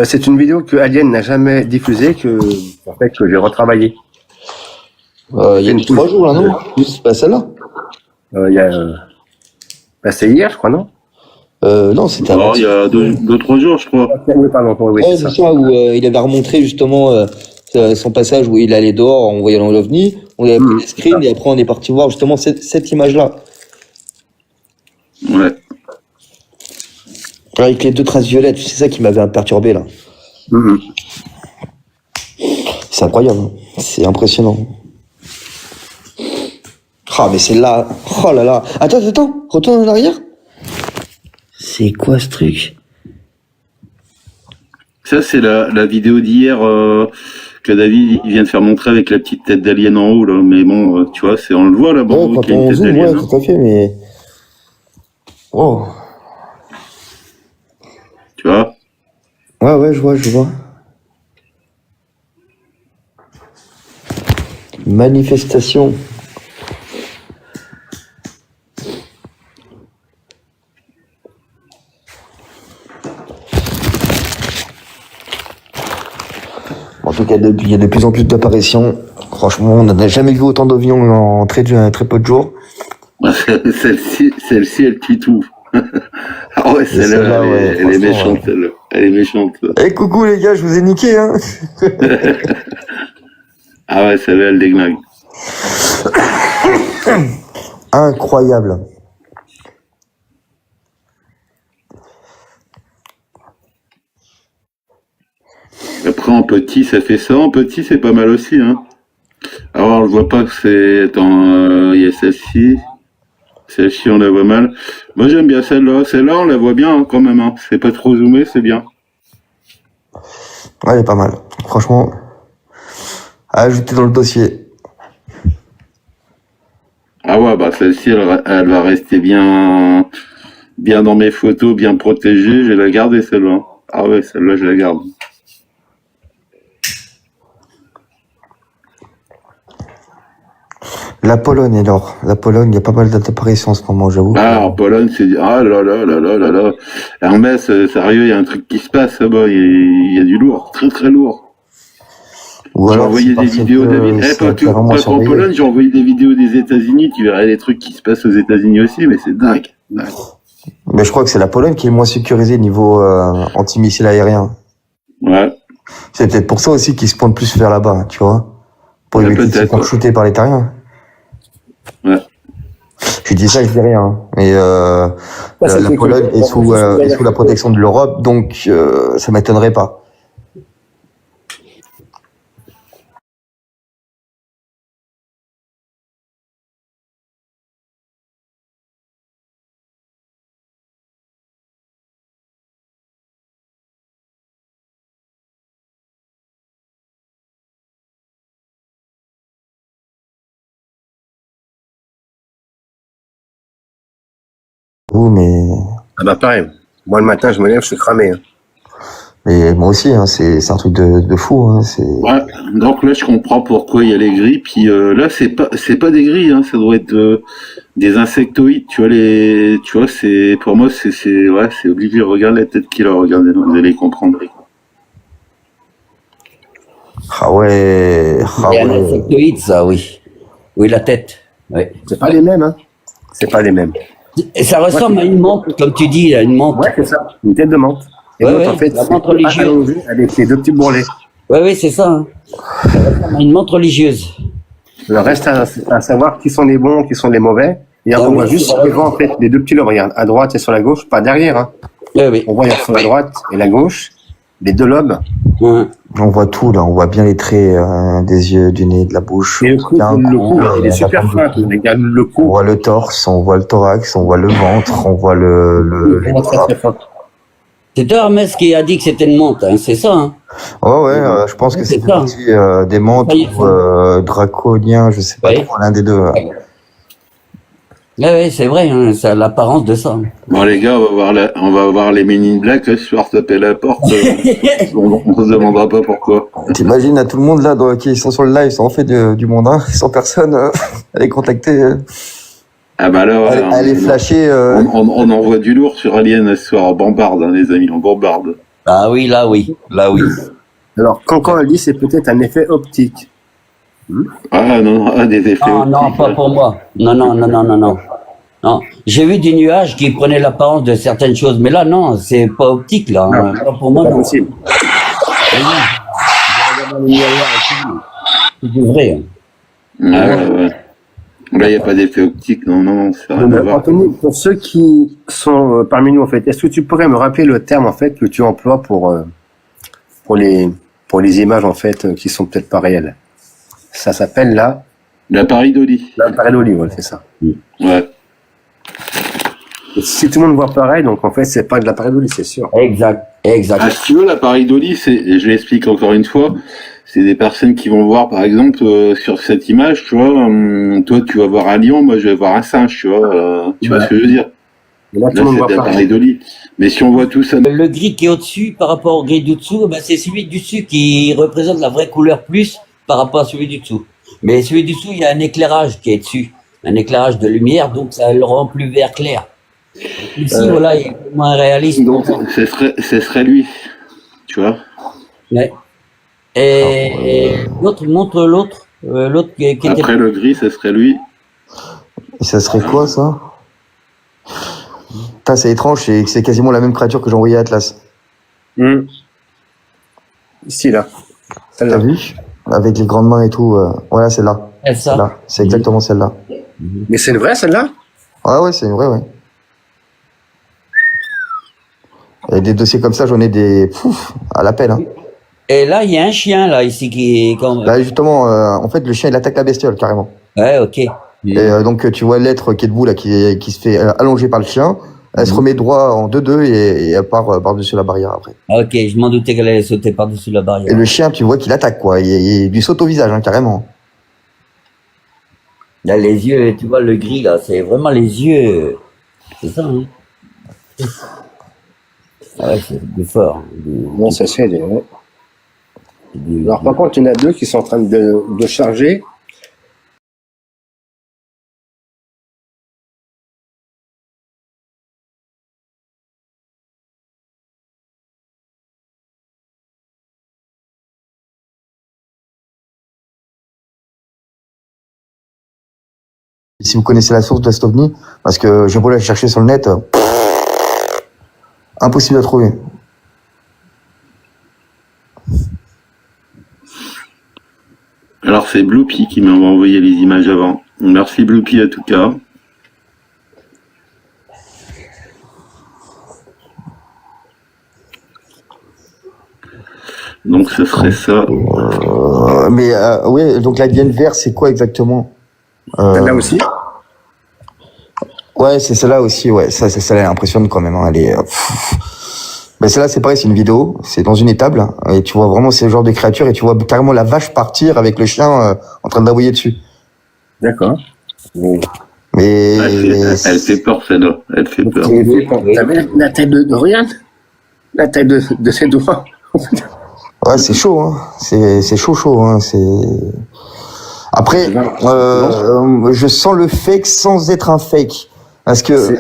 C'est une vidéo que Alien n'a jamais diffusée, en fait, que j'ai retravaillée. Il y a 3 jours, là, non? C'est pas celle-là? Il y a, c'est hier, je crois, non? Non, c'était Alors, avant. il y a 2-3 jours, je crois. Oui, pardon, oui, Ouais, c'est ça. c'est ça, où il avait remontré justement son passage où il allait dehors en voyant l'OVNI. On avait pris des screens et après on est parti voir justement cette image-là. Ouais. Avec les 2 traces violettes, c'est ça qui m'avait perturbé là. Mhm. C'est incroyable, hein. C'est impressionnant. Ah, mais c'est là. Oh là là. Attends, retourne en arrière. C'est quoi ce truc? Ça, c'est la vidéo d'hier que David il vient de faire montrer avec la petite tête d'alien en haut, là. Mais bon, tu vois, on le voit là-bas, Ouais, quand qu'il y a une on tête zoome, d'alien. ouais, Hein. tout à fait, mais. Oh. Tu vois? Ouais, je vois. Manifestation. En tout cas, il y a de plus en plus d'apparitions. Franchement, on n'a jamais vu autant d'avions en très peu de jours. Celle-ci, elle tue tout. Ah ouais, celle-là, celle-là, ouais, elle est franchement, méchante, ouais. celle-là. Elle est méchante. Eh coucou les gars, je vous ai niqué, hein. Ah ouais, celle-là, elle déglingue. Incroyable. Après, en petit, ça fait ça. En petit, c'est pas mal aussi. Hein. Alors, je vois pas que c'est... Attends, il y a celle-ci. Celle-ci, on la voit mal. Moi, j'aime bien celle-là. Celle-là, on la voit bien hein, quand même. Hein. C'est pas trop zoomé, c'est bien. Ouais, elle est pas mal. Franchement, à ajouter dans le dossier. Ah ouais, bah celle-ci, elle va rester bien dans mes photos, bien protégée. Je vais la garder, celle-là. Ah ouais, celle-là, je la garde. La Pologne, alors. La Pologne, il y a pas mal d'apparitions en ce moment, j'avoue. Ah, en Pologne, c'est... Ah là là là là là là. Hermès, sérieux, il y a un truc qui se passe là-bas. Il y a du lourd, très très lourd. Ou J'ai alors, envoyé c'est des parce vidéos, que David. c'est Pas carrément qu'en surveillé. Pologne, j'ai envoyé des vidéos des États-Unis. Tu verrais les trucs qui se passent aux États-Unis aussi, mais c'est dingue. Dingue. Mais je crois que c'est la Pologne qui est le moins sécurisée niveau antimissile aérien. Ouais. C'est peut-être pour ça aussi qu'ils se pointent plus vers là-bas, tu vois. Pour Ouais, éviter de se peut-être, faire ouais. shooter par les terriens. Ouais. Je dis ça, je dis rien. Hein. Mais c'est la cool. Pologne est sous la protection de l'Europe, donc ça m'étonnerait pas. Vous, mais Ah bah pareil. Moi, le matin, je me lève, je suis cramé. Hein. mais moi aussi, hein, c'est un truc de fou. Hein, c'est Ouais, donc là je comprends pourquoi il y a les grilles. Puis là c'est pas des grilles, hein, ça doit être des insectoïdes. Tu vois c'est pour moi c'est obligé. Regarde la tête qu'il a, regardez, vous allez comprendre. ah ouais, Il y a un insectoïde, ça, oui. Oui, la tête. Oui. C'est pas les mêmes, hein. C'est pas les mêmes. Et ça ressemble à une menthe, comme tu dis, à une menthe. Ouais, c'est ça. Une tête de menthe. Et Ouais, donc, ouais, en fait, la c'est menthe religieuse. allongé avec les 2 petits bourrelets. Oui, c'est ça. Hein. Ça ressemble à une menthe religieuse. Le reste à savoir qui sont les bons, qui sont les mauvais. Et on voit juste sur les vents, en fait, les 2 petits lobes. Regarde, à droite et sur la gauche, pas derrière, hein. Oui, oui. On voit sur la droite et la gauche les deux lobes. Ouais. On voit tout, là. On voit bien les traits des yeux, du nez, de la bouche. Et le cou, Bien, il est la super forme du fin. cou. Regarde le On cou. voit le torse, on voit le thorax, on voit le ventre, on voit les Vraiment très bras. très fin. C'est toi, Hermès, qui a dit que c'était une monte, hein, c'est ça, hein? Ouais, je pense que Ouais, c'est c'est fait ça. partie des mantes Ça y est, ou draconiens, je sais pas Oui. trop, l'un des deux. Ouais, c'est vrai, hein, ça a l'apparence de ça. Bon, les gars, on va voir les Men in Black ce soir taper la porte. On se demandera pas pourquoi. T'imagines, à tout le monde là qui sont sur le live, ils sont en fait du monde, hein, 100 personnes, allez contacter, Ah bah alors, allez flasher. on envoie du lourd sur Alien ce soir. On bombarde, hein, les amis, on bombarde. Ah oui, là oui, là oui. Alors, quand elle dit c'est peut-être un effet optique. Ah non, des effets Non, non, optiques. pas pour moi. Non, non, non, non, non, non. Non, j'ai vu des nuages qui prenaient l'apparence de certaines choses, mais là, non, c'est pas optique, là. Hein. Pas pour moi, Pas non. possible. C'est du vrai. Hein. Ouais. Là, il n'y a pas d'effet optique, non, c'est rien à voir. Anthony, pour ceux qui sont parmi nous, en fait, est-ce que tu pourrais me rappeler le terme, en fait, que tu emploies pour les images, en fait, qui sont peut-être pas réelles? Ça s'appelle La pareidolie. la pareidolie, ouais, c'est ça. Ouais. Et si tout le monde voit pareil, donc en fait, c'est pas de la pareidolie, c'est sûr. Exact, exact. Ah, si tu veux, la pareidolie, je l'explique encore une fois, c'est des personnes qui vont voir, par exemple, sur cette image, tu vois, toi, tu vas voir un lion, moi, je vais voir un singe, tu vois, tu vois ce que je veux dire? Et là, tout Là, le monde c'est voit de la pareil. pareidolie. Mais si on voit tout ça, Le gris qui est au-dessus par rapport au gris du dessous, ben, c'est celui du dessus qui représente la vraie couleur plus par rapport à celui du dessous. Mais celui du dessous, il y a un éclairage qui est dessus. Un éclairage de lumière, donc ça le rend plus vert clair. Ici, voilà, il est moins réaliste. donc, ce serait lui, tu vois? Ouais. Et l'autre, montre l'autre. L'autre qui était... Après le gris, ce serait lui. Et ça serait quoi ça? Putain, c'est étrange, c'est quasiment la même créature que j'ai envoyée à Atlas. Ici, là. T'as Celle-là. vu? Avec les grandes mains et tout. Voilà, celle-là. C'est ça. Celle-là. C'est exactement celle-là. Mais c'est une vraie, celle-là? Ouais, c'est une vraie, ouais. Et des dossiers comme ça, j'en ai des à l'appel. Hein. Et là, il y a un chien, là, ici, qui est comme... Là, justement, en fait, le chien, il attaque la bestiole, carrément. Ouais, ok. Et donc, tu vois l'être qui est debout, là, qui se fait allonger par le chien. Elle se remet droit en 2-2 et elle part par-dessus la barrière après. Ah, ok, je m'en doutais qu'elle allait sauter par-dessus la barrière. Et le chien, tu vois qu'il attaque, quoi. Il lui saute au visage, hein, carrément. Là, les yeux, tu vois, le gris, là, c'est vraiment les yeux. C'est ça, hein. Ah ouais, c'est du fort. Hein, Non, ça se fait. Ouais. du- Alors, par contre, il y en a deux qui sont en train de charger. Si vous connaissez la source de cet ovni, parce que j'ai beau la chercher sur le net, impossible à trouver. Alors, c'est Bloopy qui m'a envoyé les images avant. Merci Bloopy, en tout cas. Donc, ce serait ça. Oui, donc la Diane vert, c'est quoi exactement? Celle-là aussi. Ouais, c'est celle-là aussi, ouais. Celle-là, elle impressionne quand même. Hein. Elle est. Ben celle-là, c'est pareil, c'est une vidéo. C'est dans une étable. Hein, et tu vois vraiment ce genre de créature et tu vois carrément la vache partir avec le chien en train d'aboyer dessus. D'accord. Bon. Mais. Elle fait peur, celle-là. Elle fait peur. T'as vu la taille de regarde la taille de ses doigts. Ouais, c'est chaud, hein. C'est chaud, hein. Après, je sens le fake sans être un fake. Parce que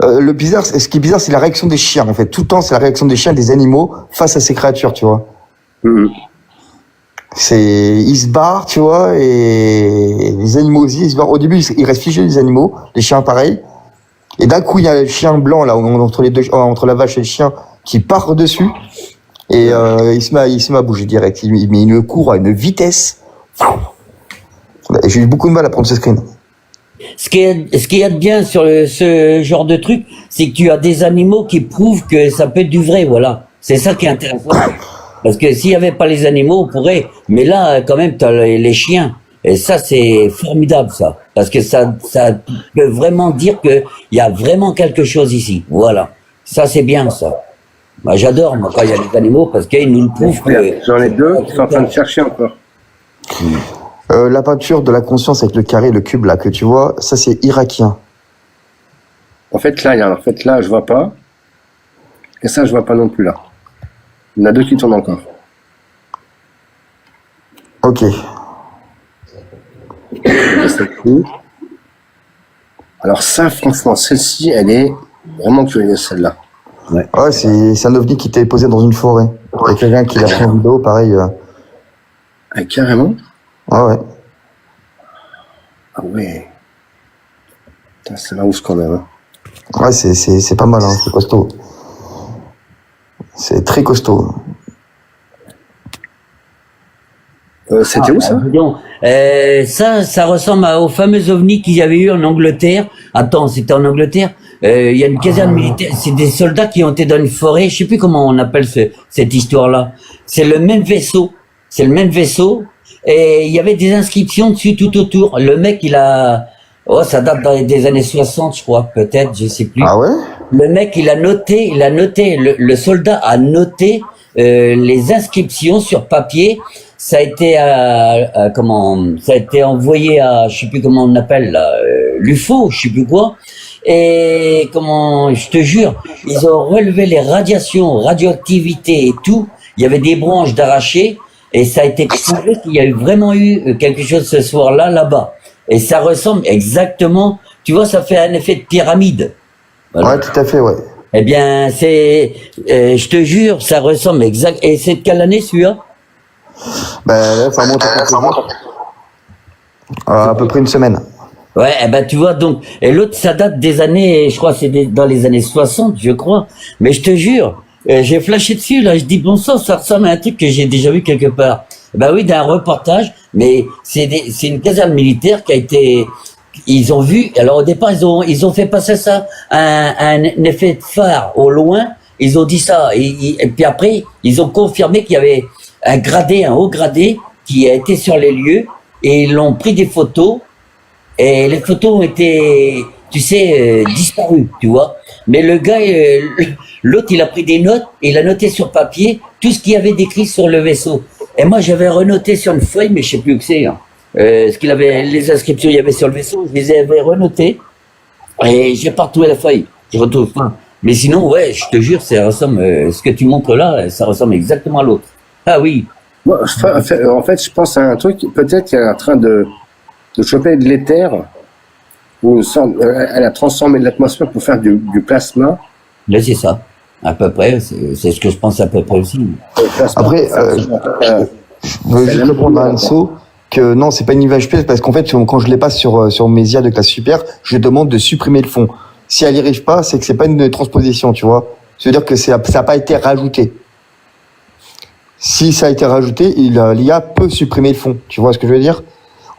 le bizarre, ce qui est bizarre, c'est la réaction des chiens, en fait. Tout le temps, c'est la réaction des chiens, des animaux, face à ces créatures, tu vois. Ils se barrent, tu vois, et les animaux aussi, ils se barrent. Au début, ils restent figés, les animaux, les chiens pareil. Et d'un coup, il y a le chien blanc, là, entre la vache et le chien, qui part dessus. Et il se met à bouger direct. Il court à une vitesse. Et j'ai eu beaucoup de mal à prendre ce screen. Ce qui est de bien sur ce genre de truc, c'est que tu as des animaux qui prouvent que ça peut être du vrai, voilà. C'est ça qui est intéressant. Parce que s'il y avait pas les animaux, on pourrait. Mais là, quand même, t'as les chiens. Et ça, c'est formidable, ça. Parce que ça peut vraiment dire que il y a vraiment quelque chose ici. Voilà. Ça, c'est bien, ça. Moi, j'adore, moi, quand il y a les animaux, parce qu'ils nous le prouvent que... J'en ai deux qui sont en train de chercher encore. La peinture de la conscience avec le carré, le cube là que tu vois, ça c'est irakien. En fait, là, je vois pas. Et ça, je vois pas non plus, là. Il y en a deux qui tournent encore. Ok. Alors ça, franchement, celle-ci, elle est vraiment curieuse, celle-là. Ouais, c'est un ovni qui était posé dans une forêt. Il y a quelqu'un qui l'a pris en vidéo, pareil. Ah, carrément? Ouais. Ah ouais. Putain, c'est là où ce qu'on a, hein. Ouais, c'est pas mal, hein, c'est costaud. C'est très costaud. C'était où, ça? dis donc. Ça ressemble aux fameux ovnis qu'il y avait eu en Angleterre. Attends, c'était en Angleterre. Il y a une caserne militaire. C'est des soldats qui ont été dans une forêt. Je sais plus comment on appelle cette histoire-là. C'est le même vaisseau. C'est le même vaisseau. Et il y avait des inscriptions dessus tout autour. Le mec, oh, ça date des années 60, je crois, peut-être, je sais plus. Ah ouais? Le mec, il a noté, le soldat a noté les inscriptions sur papier. Ça a été ça a été envoyé à, je sais plus comment on appelle là, l'UFO, je sais plus quoi. Et je te jure, ils ont relevé les radiations, radioactivité et tout. Il y avait des branches d'arrachées et ça a été prouvé qu'il y a vraiment eu quelque chose ce soir-là, là-bas. Et ça ressemble exactement, tu vois, ça fait un effet de pyramide. Voilà. Ouais, tout à fait, ouais. Eh bien, je te jure, ça ressemble exact. Et c'est de quelle année celui-là? Ben, ça monte à peu près une semaine. Ouais, eh ben, tu vois, donc, et l'autre, ça date des années, je crois, dans les années 60, je crois. Mais je te jure, j'ai flashé dessus, là, je dis, bon sang, ça ressemble à un truc que j'ai déjà vu quelque part. Ben oui, d'un reportage, mais c'est une caserne militaire qui a été, ils ont vu, alors au départ, ils ont fait passer ça, un effet de phare au loin, ils ont dit ça, et puis après, ils ont confirmé qu'il y avait un haut gradé, qui a été sur les lieux, et ils l'ont pris des photos, et les photos ont été, tu sais, disparues, tu vois. Mais le gars, l'autre, il a pris des notes, et il a noté sur papier tout ce qu'il y avait décrit sur le vaisseau. Et moi, j'avais renoté sur une feuille, mais je sais plus où que c'est, hein. Ce qu'il avait, les inscriptions, il y avait sur le vaisseau, je les avais renotées, et j'ai pas retrouvé la feuille. Je retrouve pas. Mais sinon, ouais, je te jure, ça ressemble, ce que tu montres là, ça ressemble exactement à l'autre. Ah oui. Moi, en fait, je pense à un truc, peut-être qu'elle est en train de choper de l'éther, ou elle a transformé l'atmosphère pour faire du plasma. Là, c'est ça. À peu près, c'est ce que je pense à peu près aussi. Après, je veux juste répondre à Anso que non, c'est pas une image pièce parce qu'en fait, quand je les passe sur mes IA de classe super, je demande de supprimer le fond. Si elle y arrive pas, c'est que c'est pas une transposition, tu vois. C'est-à-dire que ça a pas été rajouté. Si ça a été rajouté, l'IA peut supprimer le fond. Tu vois ce que je veux dire?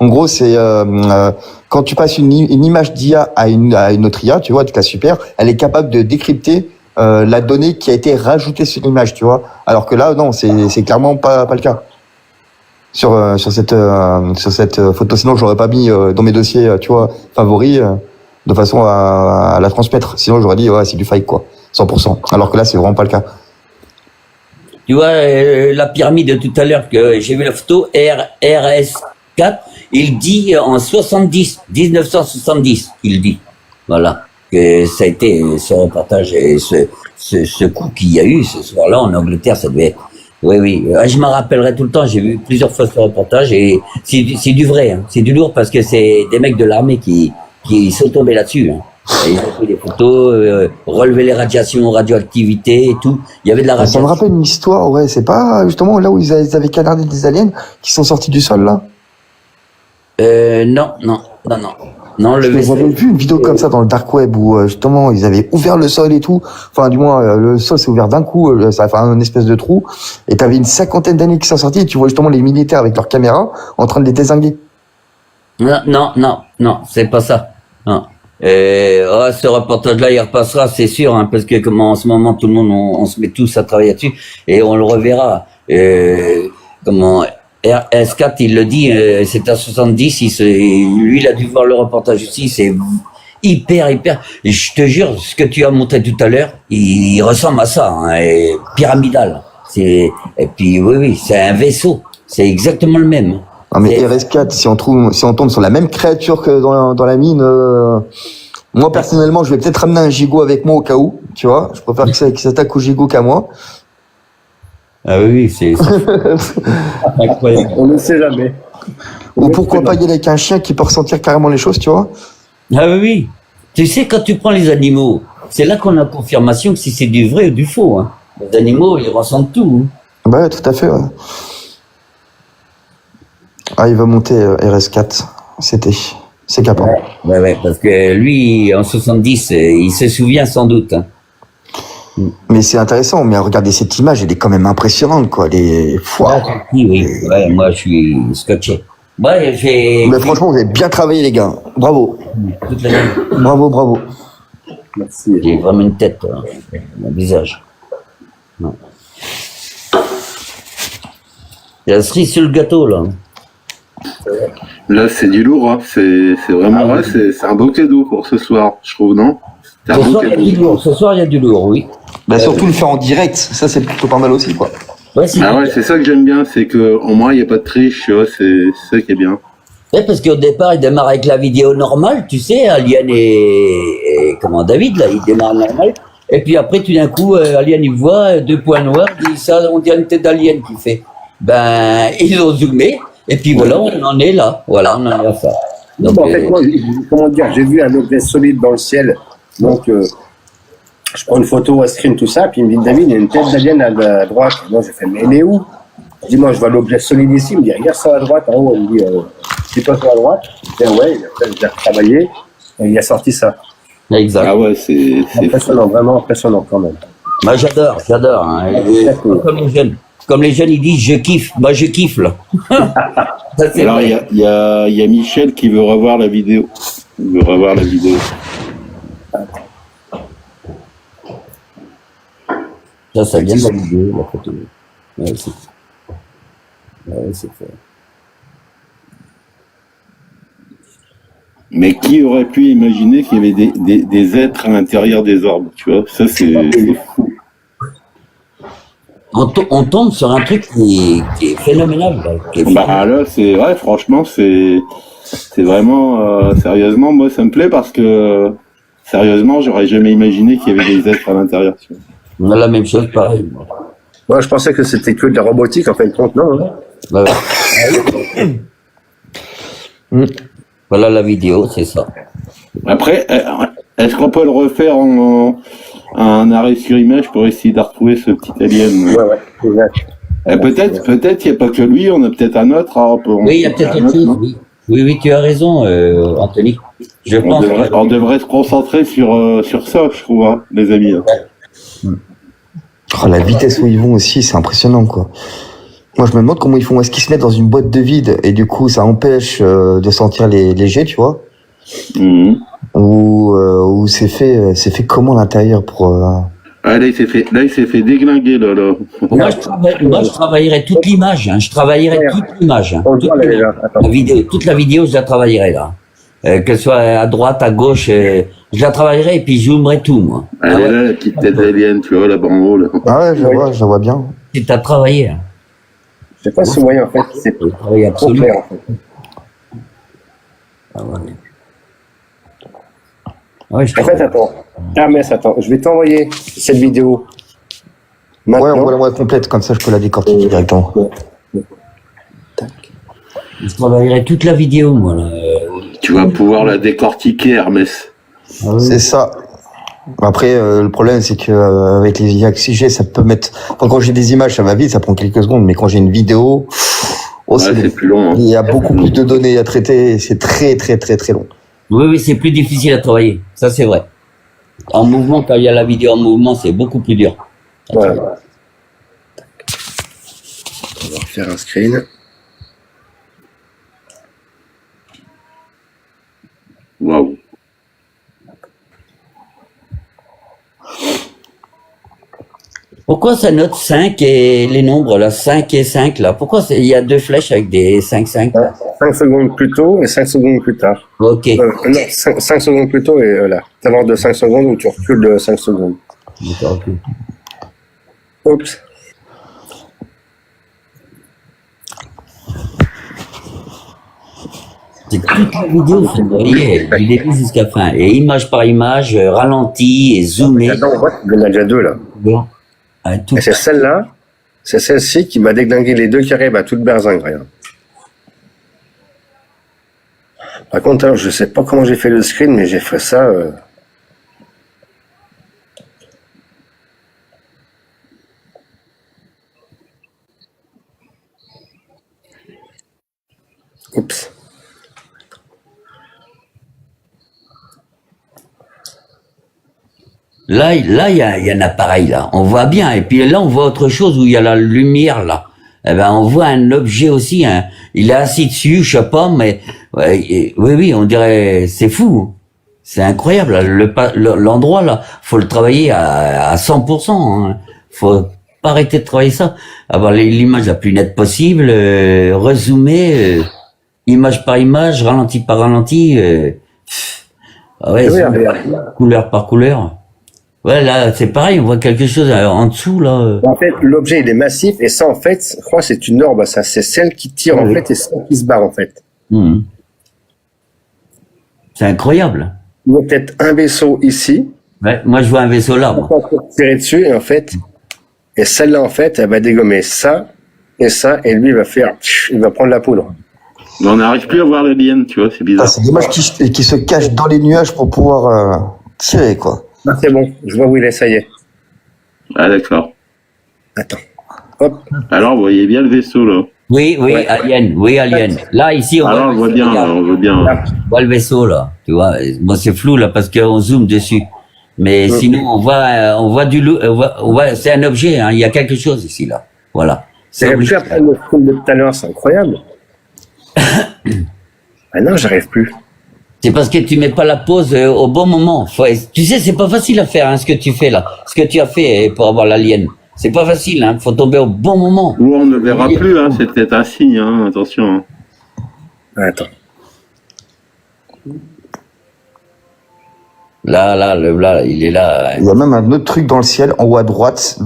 En gros, c'est quand tu passes une image d'IA à une autre IA, tu vois, de classe super, elle est capable de décrypter la donnée qui a été rajoutée sur l'image, tu vois. Alors que là, non, c'est clairement pas le cas. Sur cette photo, sinon j'aurais pas mis dans mes dossiers, tu vois, favoris, de façon à la transmettre. Sinon j'aurais dit ouais, c'est du fake quoi, 100%. Alors que là, c'est vraiment pas le cas. Tu vois, la pyramide de tout à l'heure que j'ai vu la photo, RS4, il dit en 1970, il dit. Voilà. Que ça a été ce reportage et ce coup qu'il y a eu ce soir-là en Angleterre, ça devait. Oui. Je m'en rappellerai tout le temps. J'ai vu plusieurs fois ce reportage et c'est du vrai. Hein. C'est du lourd parce que c'est des mecs de l'armée qui sont tombés là-dessus. Hein. Et ils ont pris des photos, relevé les radiations, radioactivité et tout. Il y avait de la radiation. Ça me rappelle une histoire, ouais. C'est pas justement là où ils avaient canardé des aliens qui sont sortis du sol là? Non. Non, J'avais vu une vidéo comme ça dans le dark web où justement ils avaient ouvert le sol et tout. Enfin, du moins, le sol s'est ouvert d'un coup, ça a fait un espèce de trou. Et t'avais une 50aine d'années qui sont sortis et tu vois justement les militaires avec leurs caméras en train de les dézinguer. Non, non, non, non, c'est pas ça. Non. Ce reportage-là, il repassera, c'est sûr, hein, parce que comme en ce moment, tout le monde, on se met tous à travailler dessus, et on le reverra. Comment RS4, il le dit, c'est à 70, lui, il a dû voir le reportage aussi, c'est hyper. Et je te jure, ce que tu as montré tout à l'heure, il ressemble à ça, hein, et pyramidal. Et puis, oui, c'est un vaisseau. C'est exactement le même. Ah, mais RS4, si on tombe sur la même créature que dans la mine, moi, personnellement, je vais peut-être ramener un gigot avec moi au cas où, tu vois. Je préfère qu'il s'attaque au gigot qu'à moi. Ah oui, c'est incroyable. On ne sait jamais. Ou pourquoi pas y aller avec un chien qui peut ressentir carrément les choses, tu vois. Ah oui. Tu sais, quand tu prends les animaux, c'est là qu'on a confirmation que si c'est du vrai ou du faux. Hein. Les animaux, ils ressentent tout. Hein. Bah ouais, tout à fait, ouais. Ah, il va monter RS4, c'est capable. Ouais, parce que lui, en 70, il se souvient sans doute. Hein. Mais c'est intéressant, mais regardez cette image, elle est quand même impressionnante, quoi. Oui. Ouais, moi, je suis scotché. Ouais, Mais franchement, vous avez bien travaillé, les gars. Bravo. toute la nuit. Bravo. Merci. J'ai vraiment une tête, mon visage. Non. Il y a la cerise sur le gâteau, là. Là, c'est du lourd, hein. C'est vraiment, ouais, c'est un beau cadeau pour ce soir, je trouve, non? C'est un Ce beau soir, il y a cadeau. du lourd. Ce soir, il y a du lourd, oui. Bah, surtout le faire en direct, ça c'est plutôt pas mal aussi, quoi. Ouais, c'est Ah ouais, c'est ça que j'aime bien, c'est que au moins il n'y a pas de triche, tu vois, c'est ça qui est bien. Ouais, parce qu'au départ, il démarre avec la vidéo normale, tu sais, Alien et comment David, là, il démarre normal. Et puis après, tout d'un coup, Alien, il voit deux points noirs, il dit ça, on dirait une tête d'Alien qui fait. Ben, ils ont zoomé, et puis voilà, on en est là. Voilà, on en est à ça. Donc, Bon, en fait, moi, comment dire, j'ai vu un objet solide dans le ciel, donc je prends une photo, un screen, tout ça, puis il me dit, David, il y a une tête d'alien à droite. Moi, j'ai fait, mais elle est où? Je dis, moi, je vois l'objet solide ici, il me dit, regarde ça à droite, en haut, il me dit, c'est pas sur la droite? Je dis, ouais, il a travaillé, et il a sorti ça. exact. Ah ouais, c'est Impressionnant, vraiment impressionnant quand même. Moi, j'adore. Hein. Comme les jeunes, ils disent, je kiffe. Moi, je kiffe, là. Ça, c'est Alors vrai. il y a Michel qui veut revoir la vidéo. Il veut revoir la vidéo. Ça vient de la vidéo, la photo. Ouais, c'est fait. Mais qui aurait pu imaginer qu'il y avait des êtres à l'intérieur des orbes, tu vois? Ça c'est fou. On tombe sur un truc qui est phénoménal. Là, qui est Bah là c'est ouais, franchement c'est vraiment sérieusement moi ça me plaît parce que sérieusement j'aurais jamais imaginé qu'il y avait des êtres à l'intérieur. Tu vois. On a la même chose, pareil. Moi. Moi, je pensais que c'était que de la robotique, en fin de compte, non, hein. Ouais. Voilà la vidéo, c'est ça. Après, est-ce qu'on peut le refaire en un arrêt sur image pour essayer de retrouver ce petit alien? Ouais, exact. Peut-être il n'y a pas que lui, on a peut-être un autre. Oui, il y a peut-être autre chose. Oui, tu as raison, Anthony. Je pense. On devrait se concentrer sur ça, je trouve, hein, les amis. Oh, la vitesse où ils vont aussi, c'est impressionnant, quoi. Moi, je me demande comment ils font. Est-ce qu'ils se mettent dans une boîte de vide et du coup, ça empêche de sentir les jets, tu vois? Ou c'est fait comment l'intérieur pour. Ah, là, il s'est fait déglinguer, là. Moi, je travaillerai toute l'image. Hein. Je travaillerai toute l'image. Hein. Toute la vidéo, je la travaillerai là. Qu'elle soit à droite, à gauche, je la travaillerai et puis je zoomerai tout, moi. Elle est là, la petite tête d'alien, tu vois, là-bas en haut. Là. Ah ouais, je la vois bien. C'est à travailler. Hein. Je sais pas si vous voyez, en fait, c'est trop clair, en fait. Ah ouais. Ouais, En fait, attends. Hermès, attends, je vais t'envoyer cette vidéo. Ouais, Maintenant. envoie-la-moi complète, comme ça je peux la décortiquer directement. Je travaillerai toute la vidéo, moi. Là. Tu vas pouvoir la décortiquer, Hermès. Ah oui. C'est ça. Après, le problème, c'est que avec les IAXG, ça peut mettre. Enfin, quand j'ai des images, ça va vite, ça prend quelques secondes, mais quand j'ai une vidéo, C'est plus long. Hein. Il y a beaucoup plus de données à traiter, et c'est très long. Oui, c'est plus difficile à travailler. Ça, c'est vrai. En mouvement, quand il y a la vidéo en mouvement, c'est beaucoup plus dur. Voilà. On va refaire un screen. Pourquoi ça note 5 et les nombres, là, 5 et 5, là? Pourquoi il y a deux flèches avec des 5, là? 5 secondes plus tôt et 5 secondes plus tard. Ok. Non, 5 secondes plus tôt et là. T'as de 5 secondes ou tu recules de 5 secondes. D'accord, ok. Oups. C'est toute la vidéo, vous voyez, du début jusqu'à la fin. Et image par image, ralenti et zoomé. Là, on voit qu'il y en a déjà deux là. Bon. Ah, tout. Et c'est celle-là, c'est celle-ci qui m'a déglingué les deux qui arrivent à toute berzingue, regarde. Par contre, alors, je sais pas comment j'ai fait le screen, mais j'ai fait ça. Oups. Là, il y a un appareil, là. On voit bien. Et puis là, on voit autre chose où il y a la lumière, là. Eh ben, on voit un objet aussi, hein. Il est assis dessus, je sais pas, mais, ouais, oui, on dirait, c'est fou. C'est incroyable, là. L'endroit, là. Faut le travailler à 100%, hein. Faut pas arrêter de travailler ça. Avoir l'image la plus nette possible, rezoomer, image par image, ralenti par ralenti, ah ouais, Oui, zoom, regarde. couleur par couleur. Ouais, là, c'est pareil, on voit quelque chose en dessous, là. En fait, l'objet il est massif et ça, en fait, je crois que c'est une orbe. Ça, c'est celle qui tire en Oui. fait et celle qui se barre en fait. Mhm. C'est incroyable. Il y a peut-être un vaisseau ici. Ouais, moi, je vois un vaisseau là, moi. On peut tirer dessus et en fait, et celle-là en fait, elle va dégommer ça et lui il va faire, il va prendre la poudre. Mais on n'arrive plus à voir l'alien, tu vois, c'est Ah, bizarre. c'est dommage qu'il se cache dans les nuages pour pouvoir tirer, quoi. Ah, c'est bon, je vois où il est, ça y est. Ah, d'accord. Attends. Hop. Alors, vous voyez bien le vaisseau, là. Oui, Ouais. alien, oui, alien. Là, ici, on Alors, on voit bien, regarde, on voit bien. on voit le vaisseau, là. Tu vois, bon, c'est flou, là, parce qu'on zoome dessus. Mais sinon, on voit c'est un objet, hein. Il y a quelque chose ici, là. Voilà. C'est J'arrive obligé. plus à prendre le film de tout à l'heure, c'est incroyable. Ah non, j'arrive plus. C'est parce que tu mets pas la pause au bon moment. Tu sais, c'est pas facile à faire, hein, ce que tu fais là. Ce que tu as fait pour avoir l'alien. C'est pas facile, hein. Faut tomber au bon moment. Ou on ne verra plus, hein, c'est peut-être un signe, hein, attention. Hein. Attends. Là, il est là. Il y a même un autre truc dans le ciel, en haut à droite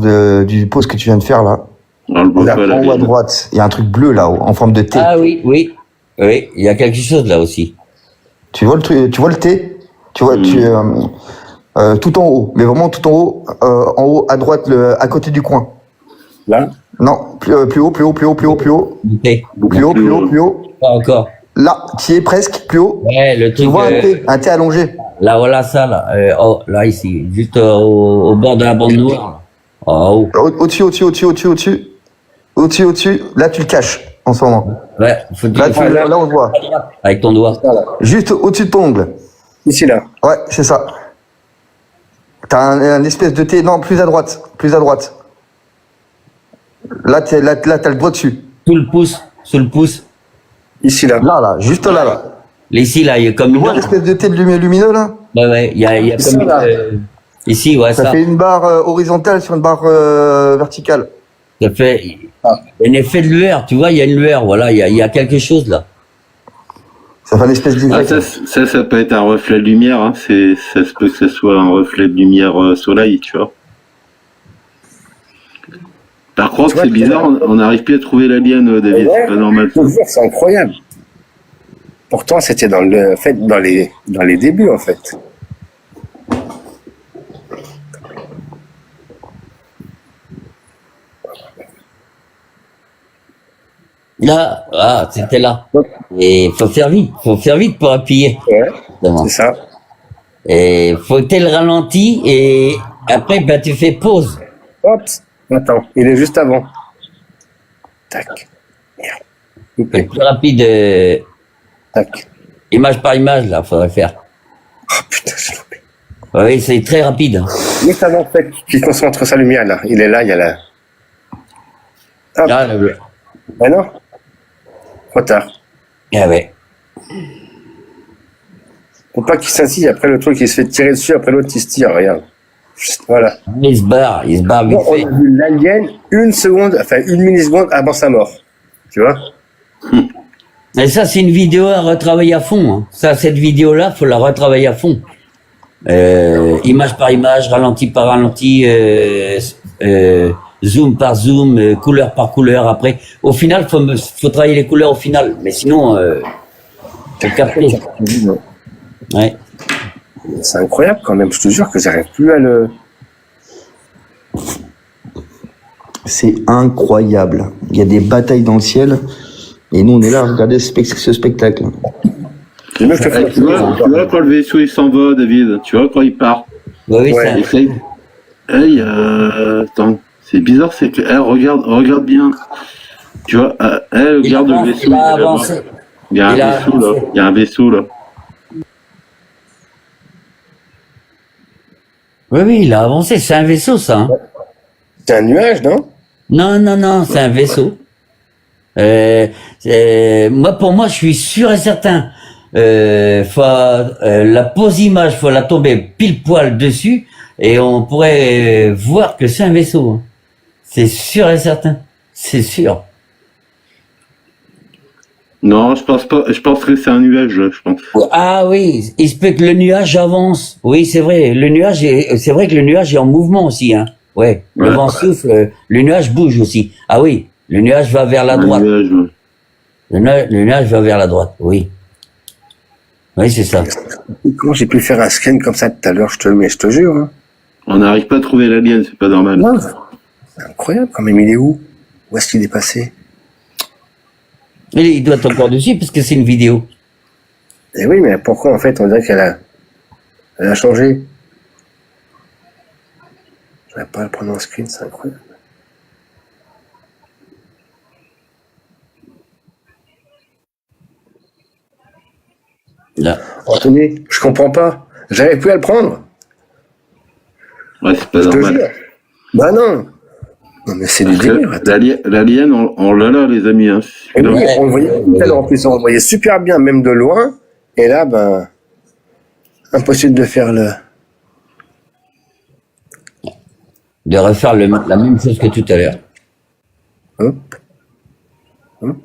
du pose que tu viens de faire, là. On le voit Là, pas, en haut à l'alien. droite, il y a un truc bleu, là, en forme de T. Ah oui, il y a quelque chose là aussi. Tu vois le truc, tu vois le T? Tu vois, tout en haut, mais vraiment tout en haut à droite, à côté du coin. Là. Non, plus haut, plus haut, plus haut, plus haut, plus haut, Ok. plus haut, plus haut, plus haut. Pas encore. Là, qui est presque plus haut. Ouais, le Tu truc. vois un T allongé. Là, voilà ça là. Là ici, juste au bord de la bande noire. Là. En haut. Au-dessus, au-dessus, au-dessus, au-dessus, au-dessus. Au-dessus, au-dessus. Là, tu le caches en ce moment. Ouais, faut que Là, tu là, on le voit. avec ton doigt. Juste au-dessus de ton ongle. Ici, là. Ouais, c'est ça. T'as un espèce de T. Non, plus à droite. Plus à droite. Là, t'as le doigt dessus. Sous le pouce. Ici, là. Là, juste là. Ici, là, il y a comme Tu une. vois l'espèce de T de lumineux, là? Ouais, il y a Ça, comme là. ici, ouais, Ça ça. fait une barre horizontale sur une barre verticale. Ça fait un effet de lueur, tu vois, il y a une lueur, voilà, il y a quelque chose là. Ça fait une espèce d'Y. Ah, ça peut être un reflet de lumière, hein. Ça se peut que ce soit un reflet de lumière soleil, tu vois. Par contre, Tu vois, c'est bizarre, on n'arrive plus à trouver l'alien, David, Ouais. c'est pas normal. Je te jure, c'est incroyable. Pourtant, c'était dans les débuts, en fait. Là, c'était là. Et faut faire vite pour appuyer. Ouais, Évidemment. c'est ça. Et faut que tu le ralenti et après, ben, tu fais pause. Hop. Attends, il est juste avant. Tac. Merde. C'est Loupé. plus rapide, Tac. image par image, là, faudrait faire. Oh putain, j'ai loupé. Oui, c'est très rapide. Hein. Juste avant, en fait, qu'il concentre sa lumière, là. Il est là, il y a la... Hop. Là, Ah non. Trop tard. ah ouais. Faut pas qu'il s'assise, après le truc, il se fait tirer dessus, après l'autre, il se tire, regarde. Voilà. Il se barre vite Bon, on fait. a vu l'alien une milliseconde avant sa mort. Tu vois? Et ça, c'est une vidéo à retravailler à fond. Hein. Ça, cette vidéo-là, faut la retravailler à fond. Image par image, ralenti par ralenti, zoom par zoom, couleur par couleur. Après, au final, faut travailler les couleurs au final. Mais sinon, faut capter. Ouais. C'est incroyable quand même, je te jure que j'arrive plus à le. C'est incroyable. Il y a des batailles dans le ciel. Et nous, on est là à regarder ce spectacle. Le mec, Tu vois quand le vaisseau il s'en va, David, tu vois quand il part. Oui, Ouais. ça. Essaye. Hey, attends, c'est bizarre, c'est que, regarde bien. Tu vois, regarde le vaisseau. Il a avancé. Il y a un Il a vaisseau là. avancé. Il y a un vaisseau là. Oui, il a avancé. C'est un vaisseau, ça. Hein. c'est un nuage, non? Non, c'est un vaisseau. Pour moi, je suis sûr et certain. La pose image, faut la tomber pile poil dessus et on pourrait voir que c'est un vaisseau. Hein. C'est sûr et certain. C'est sûr. Non, je pense pas. Je pense que c'est un nuage, je pense. Ah oui, il se peut que le nuage avance. Oui, c'est vrai. C'est vrai que le nuage est en mouvement aussi. Hein. Ouais. Le Ouais. vent souffle, le nuage bouge aussi. Ah oui, le nuage va vers la Un droite. nuage, ouais. Le nuage va vers la droite. Oui. Oui, c'est ça. Comment j'ai pu faire un scan comme ça tout à l'heure, je te jure. Hein. On n'arrive pas à trouver l'alien, c'est pas normal. Non, c'est incroyable quand même, il est où? Où est-ce qu'il est passé? Il doit être encore dessus parce que c'est une vidéo. Eh oui, mais pourquoi en fait on dirait elle a changé? Je vais pas le prendre en screen, c'est incroyable. Là. Anthony, je comprends pas. J'avais pu à le prendre. Ouais, c'est pas Je te normal. jure. Bah non. Non mais c'est du Parce que délire. attends. l'alien, on l'a là, les amis. Hein. Et Celui-là. oui, on le voyait tout à l'heure en plus, on le voyait super bien, même de loin. Et là, ben, impossible de faire le. De refaire la même chose que tout à l'heure. Hop. Hop.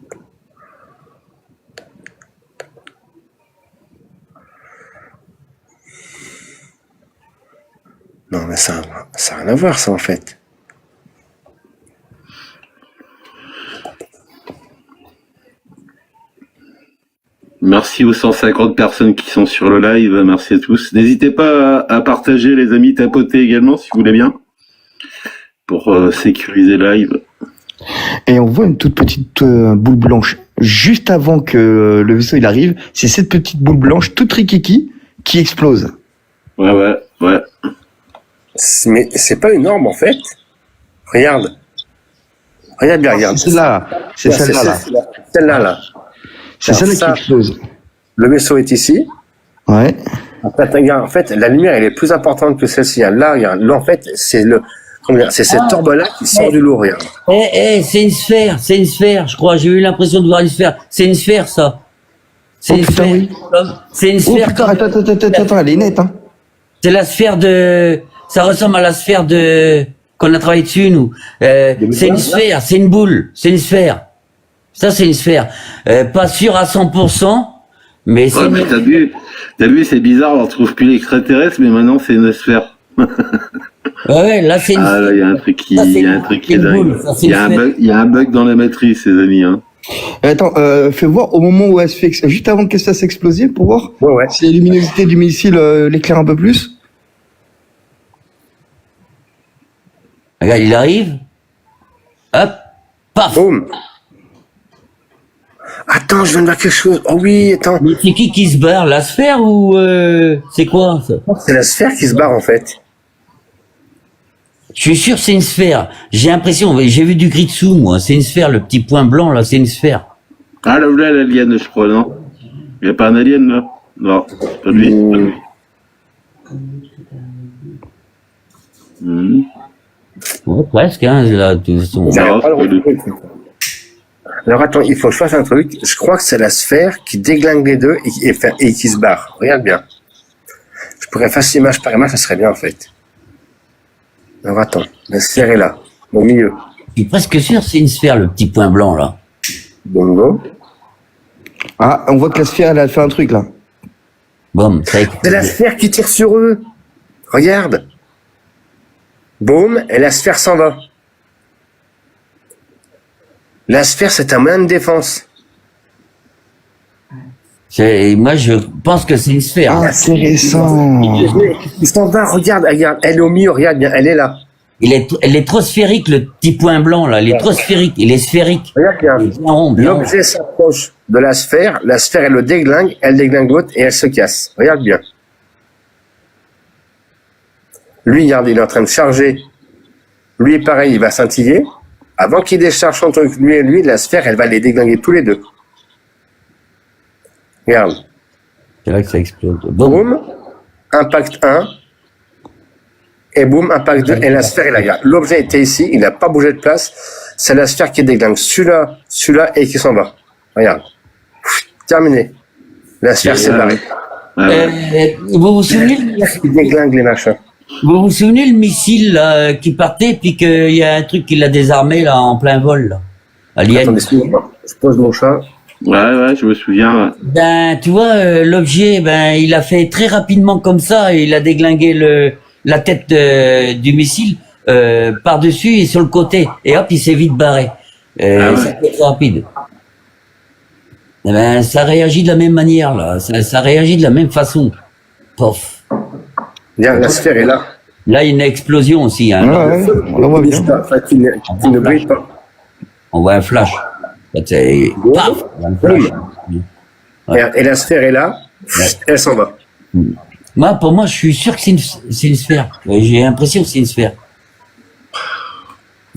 Non mais ça n'a rien à voir ça en fait. Merci aux 150 personnes qui sont sur le live. Merci à tous. N'hésitez pas à partager, les amis, tapoter également, si vous voulez bien, pour sécuriser le live. Et on voit une toute petite boule blanche juste avant que le vaisseau il arrive. C'est cette petite boule blanche toute rikiki qui explose. Ouais. Mais c'est pas une orbe en fait. Regarde. Regarde bien, regarde. C'est celle-là. C'est Ouais, celle-là. Là. Celle-là, là. C'est celle-là ça. qui explose. Le vaisseau est ici. Ouais. Après, regarde, en fait, la lumière, elle est plus importante que celle-ci. Là, regarde. Là, en fait, c'est c'est cette orbe-là qui sort du lot, regarde. C'est une sphère, je crois. J'ai eu l'impression de voir une sphère. C'est une sphère, ça. C'est Oh, une putain, sphère. oui. C'est une Oh sphère. putain, attends, elle est nette, hein. C'est la sphère de. Ça ressemble à la sphère de qu'on a travaillé dessus, nous. C'est une sphère, c'est une boule, c'est une sphère. Ça, c'est une sphère. Pas sûr à 100%, mais c'est. Ouais, mais t'as vu, c'est bizarre, on retrouve plus l'extraterrestre, mais maintenant c'est une sphère. Ouais, là, c'est une. Ah là, il y a un truc qui, Ça, c'est il y a un une- truc qui c'est est une dingue. boule, ça, c'est Il y a une un sphère. bug, il y a un bug dans la matrice, les amis. Hein. Attends, fais voir au moment où elle se fait, juste avant que ça s'explose pour voir Ouais. si la luminosité du missile l'éclaire un peu plus. Regarde, il arrive. Hop, paf. Boum. Attends, je viens de voir quelque chose. Oh oui, attends. Mais c'est qui se barre, la sphère ou c'est quoi ça? C'est la sphère qui se barre, en fait. Je suis sûr que c'est une sphère. J'ai l'impression, j'ai vu du gris dessous, moi. C'est une sphère, le petit point blanc là, c'est une sphère. Ah là, là, l'alien, je crois, non? Il n'y a pas un alien, là? Non, c'est pas lui. c'est pas lui. Ouais, presque, hein, là, de toute façon. J'arrive pas à le c'est pas lui. retrouver. Alors attends, il faut que je fasse un truc. Je crois que c'est la sphère qui déglingue les deux et qui se barre. Regarde bien. Je pourrais faire image par image, ça serait bien en fait. Alors attends, la sphère est là, au milieu. Je suis presque sûr que c'est une sphère, le petit point blanc, là. Bongo. Ah, on voit que la sphère, elle a fait un truc, là. Boum, ça C'est la sphère qui tire sur eux. Regarde. Boum, et la sphère s'en va. La sphère, c'est un moyen de défense. Moi, je pense que c'est une sphère. Intéressant. Il s'en va, regarde, regarde. Elle est au milieu, regarde bien, elle est là. Elle est trop sphérique, le petit point blanc, là. Il est trop sphérique. Il est sphérique. Regarde bien. Il est bien rond, bien rond. L'objet s'approche de la sphère elle le déglingue, elle déglingue l'autre et elle se casse. Regarde bien. Lui, regarde, il est en train de charger. Lui, pareil, il va scintiller. Avant qu'il décharge son truc, lui et lui, la sphère, elle va les déglinguer tous les deux. Regarde. C'est là que ça explose. Boum. Boum, impact 1. Et boum, impact 2. Et la sphère est là. Regarde. L'objet était ici, il n'a pas bougé de place. C'est la sphère qui déglingue celui-là et qui s'en va. Regarde. Terminé. La sphère s'est barrée. Vous vous souvenez, Il déglingue les machins. vous vous souvenez le missile là, qui partait, puis qu'il y a un truc qui l'a désarmé là en plein vol là. Alien. Attendez, excusez-moi. Je pose mon chat. Ouais, je me souviens. Ben, tu vois, l'objet, ben, il a fait très rapidement comme ça, et il a déglingué la tête du missile par-dessus et sur le côté, et hop, il s'est vite barré. Ça fait très rapide. Eh ben, ça réagit de la même manière là, ça réagit de la même façon. Pof. Bien, la sphère est là. Là, il y a une explosion aussi. Hein. Ouais, on la voit bien. Enfin, qui ne brille pas. On voit un flash. C'est paf, il y a un flash. Et la sphère est là. Elle s'en va. Moi, pour moi, je suis sûr que c'est une sphère. J'ai l'impression que c'est une sphère.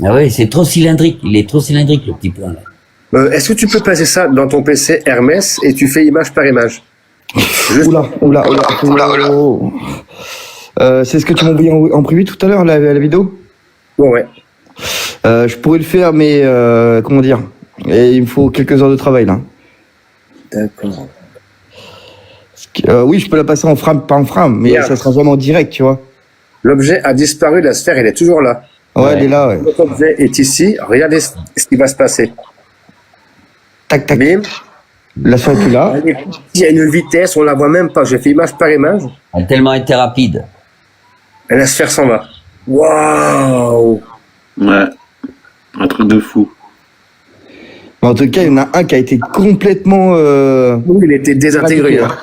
Ah oui, c'est trop cylindrique. Il est trop cylindrique, le petit point là. Est-ce que tu peux passer ça dans ton PC Hermès et tu fais image par image? Oula. C'est ce que tu m'as envoyé en privé tout à l'heure, la vidéo? Bon, ouais. Je pourrais le faire, mais comment dire? Et il me faut quelques heures de travail, là. D'accord. Oui, je peux la passer en frame par frame, mais Bien. ça sera vraiment direct, tu vois. L'objet a disparu, la sphère, elle est toujours là. Ouais, elle est là, ouais. L'objet est ici. Regardez ce qui va se passer. Tac, tac. Bim. La sphère est plus là. Elle est petite, il y a une vitesse, on la voit même pas. J'ai fait image par image. Elle a tellement été rapide. Et la sphère s'en va. Waouh! Ouais. Un truc de fou. Mais en tout cas, il y en a un qui a été complètement Oui, il était désintégré. Hein.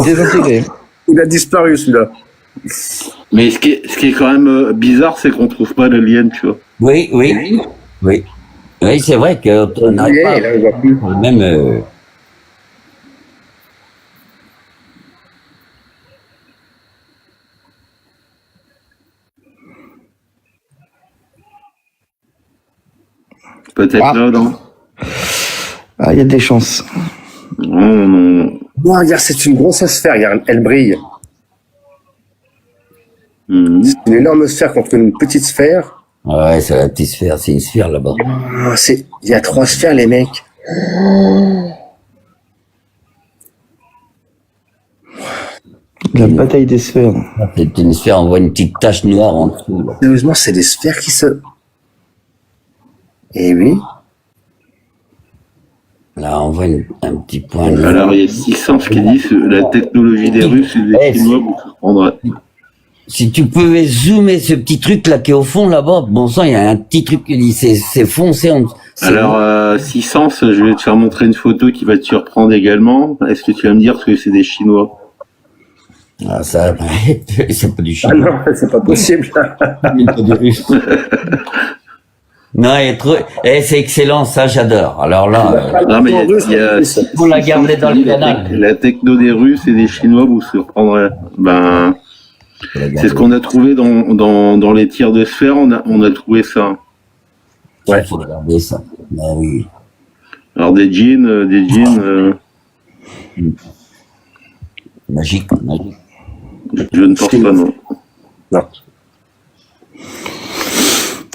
désintégré. Il a disparu, celui-là. Mais ce qui est quand même bizarre, c'est qu'on trouve pas l'alien, tu vois. Oui. Oui, c'est vrai qu'on n'arrive pas Là, il voit plus. même. Peut-être là, non? Ah, il y a des chances. Non. Oh, regarde, c'est une grosse sphère, regarde, elle brille. Mhm. C'est une énorme sphère contre une petite sphère. Ouais, c'est la petite sphère. C'est une sphère là-bas. Oh, il y a 3 sphères, les mecs. La bataille des sphères. C'est une sphère. On voit une petite tache noire en dessous. Là. Sérieusement, c'est des sphères qui se... Eh oui. Là, on voit un petit point noir. Alors, il y a 600 qui disent la technologie des Russes et des Chinois vous surprendrait. Si tu pouvais zoomer ce petit truc là qui est au fond là-bas, bon sang, il y a un petit truc qui dit c'est foncé. Alors, 600, je vais te faire montrer une photo qui va te surprendre également. Est-ce que tu vas me dire que c'est des Chinois? Ah, ça, c'est pas du Ah chinois. non, c'est pas possible. C'est pas du russe. Non, il est trop. C'est excellent, ça j'adore. Alors là, Non, mais il y a faut la garder dans le la canal. La techno des Russes et des Chinois vous surprendrait. Ben, c'est ce qu'on a trouvé dans les tirs de sphère, on a trouvé ça. Ouais, faut regarder ça. Ben oui. Alors des jeans. Magique. Je ne pense pas, non. Non.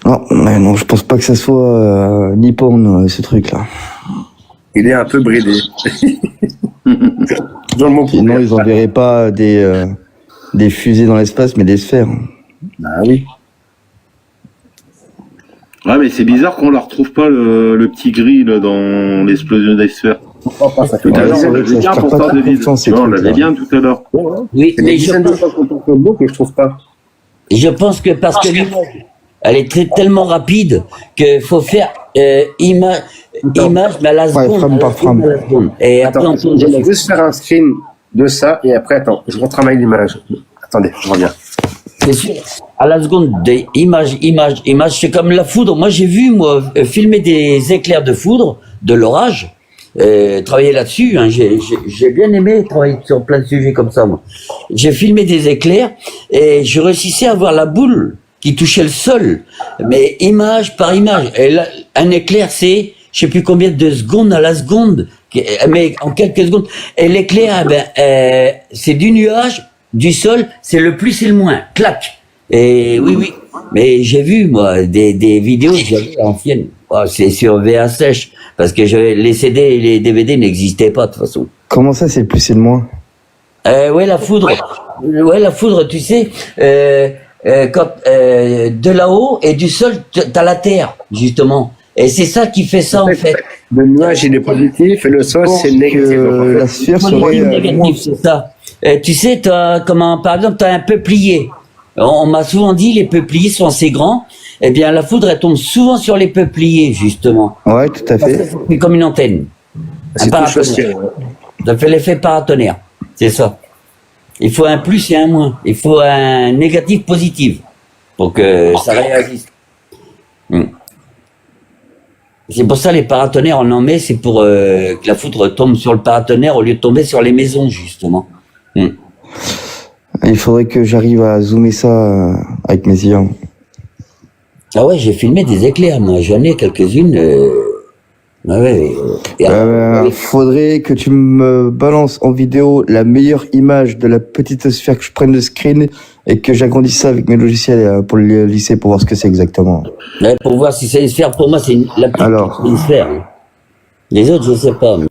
Non, je pense pas que ça soit Nippon, ce truc-là. Il est un peu bridé. Dans le monde Sinon, ils enverraient pas des fusées dans l'espace, mais des sphères. Ah oui. Ouais, mais c'est bizarre qu'on la retrouve pas le petit gris là, dans l'explosion des sphères. Tout à l'heure, on l'avait bien pour ça, David. Tu vois, on l'avait bien tout à l'heure. Oui, C'est des mais dizaines de fois qu'on parle de beau que je trouve pas. je pense que parce que l'image, elle est tellement rapide qu'il faut faire image, mais à la seconde. frame par frame. à la seconde. Et après, Attends, on tourne je vais les- juste faire un screen de ça et après, attends, je retravaille l'image. Attendez, je reviens. C'est sûr. À la seconde, des images, c'est comme la foudre. Moi, j'ai vu, filmer des éclairs de foudre, de l'orage, travailler là-dessus. Hein. J'ai bien aimé travailler sur plein de sujets comme ça, moi. J'ai filmé des éclairs et je réussissais à voir la boule qui touchait le sol, mais image par image. Et là, un éclair, c'est, je sais plus combien de secondes à la seconde, mais en quelques secondes. Et l'éclair, c'est du nuage, du sol, c'est le plus et le moins. Clac. Et oui. Mais j'ai vu, moi, des vidéos que j'avais anciennes. Oh, c'est sur VHS, parce que les CD et les DVD n'existaient pas, de toute façon. Comment ça, c'est le plus et le moins? Ouais, la foudre. Ouais, la foudre, tu sais, quand de là-haut et du sol, t'as la terre, justement. Et c'est ça qui fait ça, en fait. Le nuage, il est positif et le sol, c'est négatif. Que la sphère Le serait négatif, c'est ça. Tu sais, par exemple, t'as un peuplier. On m'a souvent dit, les peupliers sont assez grands. Eh bien, la foudre, elle tombe souvent sur les peupliers, justement. Ouais, tout à Parce que fait. c'est comme une antenne. C'est Un tout chose paratonnerre. Ça fait l'effet paratonnerre. C'est ça. Il faut un plus et un moins. Il faut un négatif positif pour que ça réagisse. C'est pour ça les paratonnerres, on en met, c'est pour que la foudre tombe sur le paratonnerre au lieu de tomber sur les maisons, justement. Il faudrait que j'arrive à zoomer ça avec mes yeux. Ah ouais, j'ai filmé des éclairs, moi. J'en ai quelques-unes. Faudrait que tu me balances en vidéo la meilleure image de la petite sphère, que je prenne le screen et que j'agrandisse ça avec mes logiciels pour le lycée pour voir ce que c'est exactement. Ouais, pour voir si c'est une sphère. Pour moi, c'est la petite Alors. une sphère. Les autres, je sais pas. Mais...